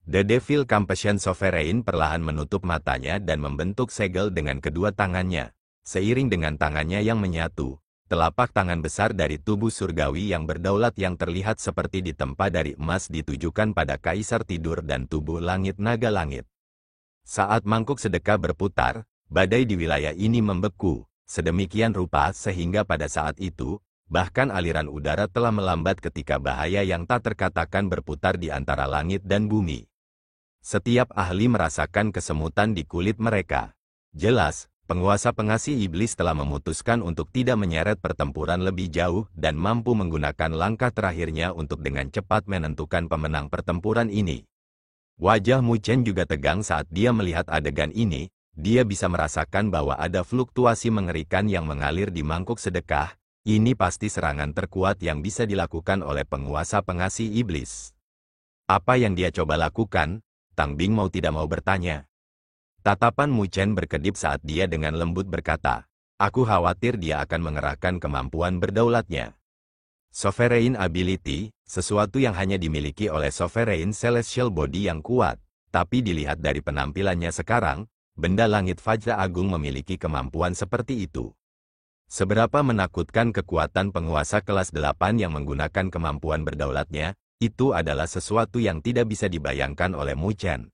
The Devil Compassion Sovereign perlahan menutup matanya dan membentuk segel dengan kedua tangannya. Seiring dengan tangannya yang menyatu, telapak tangan besar dari tubuh surgawi yang berdaulat yang terlihat seperti ditempa dari emas ditujukan pada Kaisar Tidur dan tubuh langit naga langit. Saat mangkuk sedekah berputar, badai di wilayah ini membeku, sedemikian rupa sehingga pada saat itu, bahkan aliran udara telah melambat ketika bahaya yang tak terkatakan berputar di antara langit dan bumi. Setiap ahli merasakan kesemutan di kulit mereka. Jelas, penguasa pengasih iblis telah memutuskan untuk tidak menyeret pertempuran lebih jauh dan mampu menggunakan langkah terakhirnya untuk dengan cepat menentukan pemenang pertempuran ini. Wajah Mu Chen juga tegang saat dia melihat adegan ini. Dia bisa merasakan bahwa ada fluktuasi mengerikan yang mengalir di mangkuk sedekah. Ini pasti serangan terkuat yang bisa dilakukan oleh penguasa pengasih iblis. Apa yang dia coba lakukan? Tang Bing mau tidak mau bertanya. Tatapan Mu Chen berkedip saat dia dengan lembut berkata, "Aku khawatir dia akan mengerahkan kemampuan berdaulatnya. Sovereign Ability, sesuatu yang hanya dimiliki oleh Sovereign Celestial Body yang kuat. Tapi dilihat dari penampilannya sekarang, benda langit Fajra Agung memiliki kemampuan seperti itu. Seberapa menakutkan kekuatan penguasa kelas 8 yang menggunakan kemampuan berdaulatnya, itu adalah sesuatu yang tidak bisa dibayangkan oleh Mu Chen."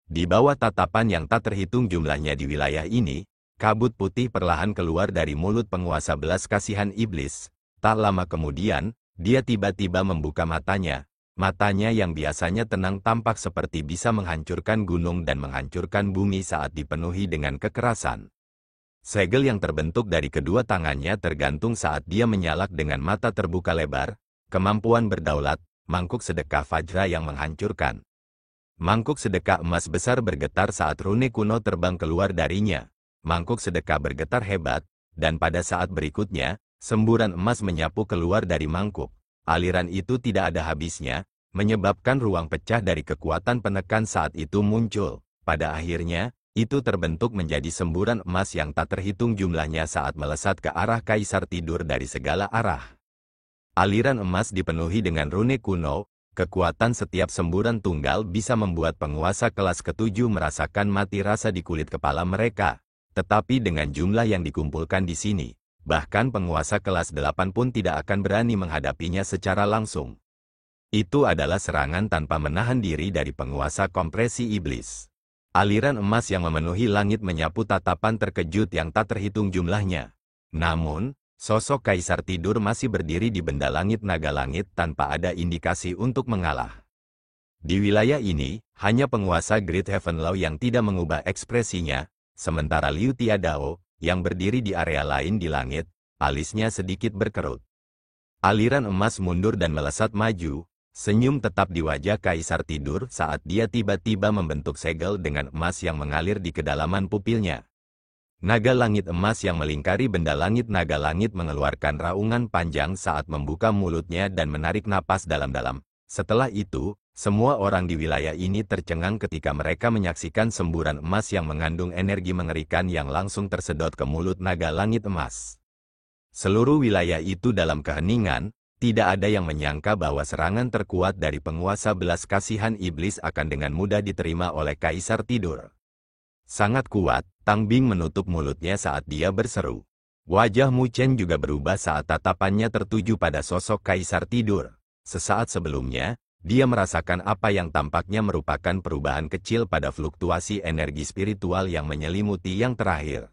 Di bawah tatapan yang tak terhitung jumlahnya di wilayah ini, kabut putih perlahan keluar dari mulut penguasa belas kasihan iblis. Tak lama kemudian, dia tiba-tiba membuka matanya. Matanya yang biasanya tenang tampak seperti bisa menghancurkan gunung dan menghancurkan bumi saat dipenuhi dengan kekerasan. Segel yang terbentuk dari kedua tangannya tergantung saat dia menyalak dengan mata terbuka lebar. Kemampuan berdaulat, mangkuk sedekah Fajra yang menghancurkan. Mangkuk sedekah emas besar bergetar saat rune kuno terbang keluar darinya. Mangkuk sedekah bergetar hebat, dan pada saat berikutnya, semburan emas menyapu keluar dari mangkuk. Aliran itu tidak ada habisnya, menyebabkan ruang pecah dari kekuatan penekan saat itu muncul. Pada akhirnya, itu terbentuk menjadi semburan emas yang tak terhitung jumlahnya saat melesat ke arah Kaisar Tidur dari segala arah. Aliran emas dipenuhi dengan rune kuno, kekuatan setiap semburan tunggal bisa membuat penguasa kelas ke-7 merasakan mati rasa di kulit kepala mereka. Tetapi dengan jumlah yang dikumpulkan di sini, bahkan penguasa kelas 8 pun tidak akan berani menghadapinya secara langsung. Itu adalah serangan tanpa menahan diri dari penguasa kompresi iblis. Aliran emas yang memenuhi langit menyapu tatapan terkejut yang tak terhitung jumlahnya. Namun, sosok Kaisar Tidur masih berdiri di benda langit naga langit tanpa ada indikasi untuk mengalah. Di wilayah ini, hanya penguasa Great Heaven Law yang tidak mengubah ekspresinya, sementara Liu Tiadao, yang berdiri di area lain di langit, alisnya sedikit berkerut. Aliran emas mundur dan melesat maju. Senyum tetap di wajah Kaisar Tidur saat dia tiba-tiba membentuk segel dengan emas yang mengalir di kedalaman pupilnya. Naga langit emas yang melingkari benda langit naga langit mengeluarkan raungan panjang saat membuka mulutnya dan menarik napas dalam-dalam. Setelah itu, semua orang di wilayah ini tercengang ketika mereka menyaksikan semburan emas yang mengandung energi mengerikan yang langsung tersedot ke mulut naga langit emas. Seluruh wilayah itu dalam keheningan. Tidak ada yang menyangka bahwa serangan terkuat dari penguasa belas kasihan iblis akan dengan mudah diterima oleh Kaisar Tidur. Sangat kuat, Tang Bing menutup mulutnya saat dia berseru. Wajah Mu Chen juga berubah saat tatapannya tertuju pada sosok Kaisar Tidur. Sesaat sebelumnya, dia merasakan apa yang tampaknya merupakan perubahan kecil pada fluktuasi energi spiritual yang menyelimuti yang terakhir.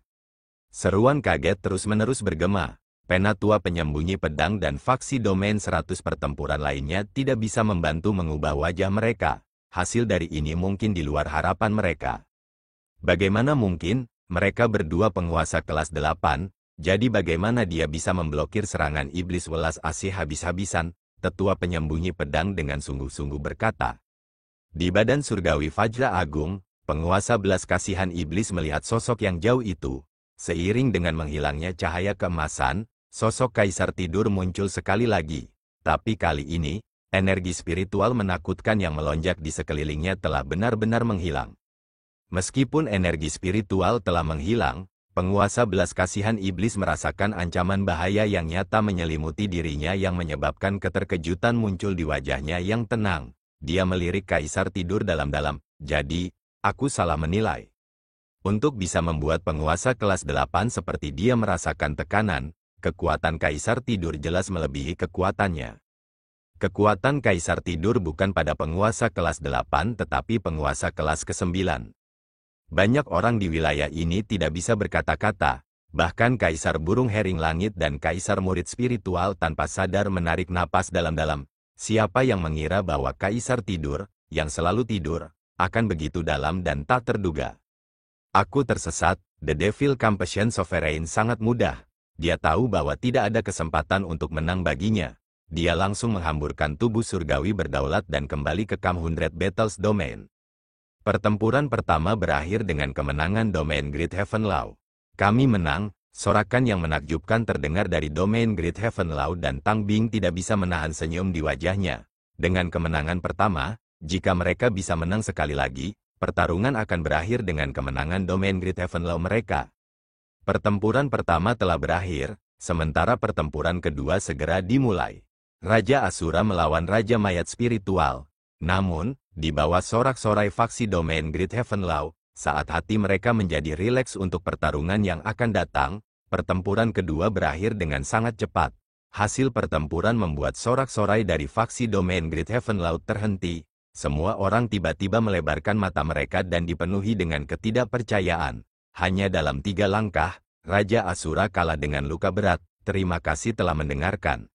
Seruan kaget terus-menerus bergema. Penatua penyembunyi pedang dan faksi domain 100 pertempuran lainnya tidak bisa membantu mengubah wajah mereka. Hasil dari ini mungkin di luar harapan mereka. Bagaimana mungkin, mereka berdua penguasa kelas 8, jadi bagaimana dia bisa memblokir serangan iblis welas asih habis-habisan, tetua penyembunyi pedang dengan sungguh-sungguh berkata. Di badan surgawi Fajra Agung, penguasa belas kasihan iblis melihat sosok yang jauh itu. Seiring dengan menghilangnya cahaya keemasan, sosok Kaisar Tidur muncul sekali lagi. Tapi kali ini, energi spiritual menakutkan yang melonjak di sekelilingnya telah benar-benar menghilang. Meskipun energi spiritual telah menghilang, penguasa belas kasihan iblis merasakan ancaman bahaya yang nyata menyelimuti dirinya yang menyebabkan keterkejutan muncul di wajahnya yang tenang. Dia melirik Kaisar Tidur dalam-dalam. Jadi, aku salah menilai. Untuk bisa membuat penguasa kelas 8 seperti dia merasakan tekanan, kekuatan Kaisar Tidur jelas melebihi kekuatannya. Kekuatan Kaisar Tidur bukan pada penguasa kelas 8 tetapi penguasa kelas ke-9. Banyak orang di wilayah ini tidak bisa berkata-kata, bahkan Kaisar Burung Hering Langit dan Kaisar Murid Spiritual tanpa sadar menarik napas dalam-dalam. Siapa yang mengira bahwa Kaisar Tidur, yang selalu tidur, akan begitu dalam dan tak terduga. Aku tersesat, The Devil Compassion Sovereign sangat mudah. Dia tahu bahwa tidak ada kesempatan untuk menang baginya. Dia langsung menghamburkan tubuh surgawi berdaulat dan kembali ke Camp 100 Battles Domain. Pertempuran pertama berakhir dengan kemenangan domain Great Heaven Law. Kami menang, sorakan yang menakjubkan terdengar dari domain Great Heaven Law dan Tang Bing tidak bisa menahan senyum di wajahnya. Dengan kemenangan pertama, jika mereka bisa menang sekali lagi, pertarungan akan berakhir dengan kemenangan domain Great Heaven Law mereka. Pertempuran pertama telah berakhir, sementara pertempuran kedua segera dimulai. Raja Asura melawan Raja Mayat Spiritual. Namun, di bawah sorak-sorai faksi domain Great Heaven Law, saat hati mereka menjadi rileks untuk pertarungan yang akan datang, pertempuran kedua berakhir dengan sangat cepat. Hasil pertempuran membuat sorak-sorai dari faksi domain Great Heaven Law terhenti. Semua orang tiba-tiba melebarkan mata mereka dan dipenuhi dengan ketidakpercayaan. Hanya dalam 3 langkah, Raja Asura kalah dengan luka berat. Terima kasih telah mendengarkan.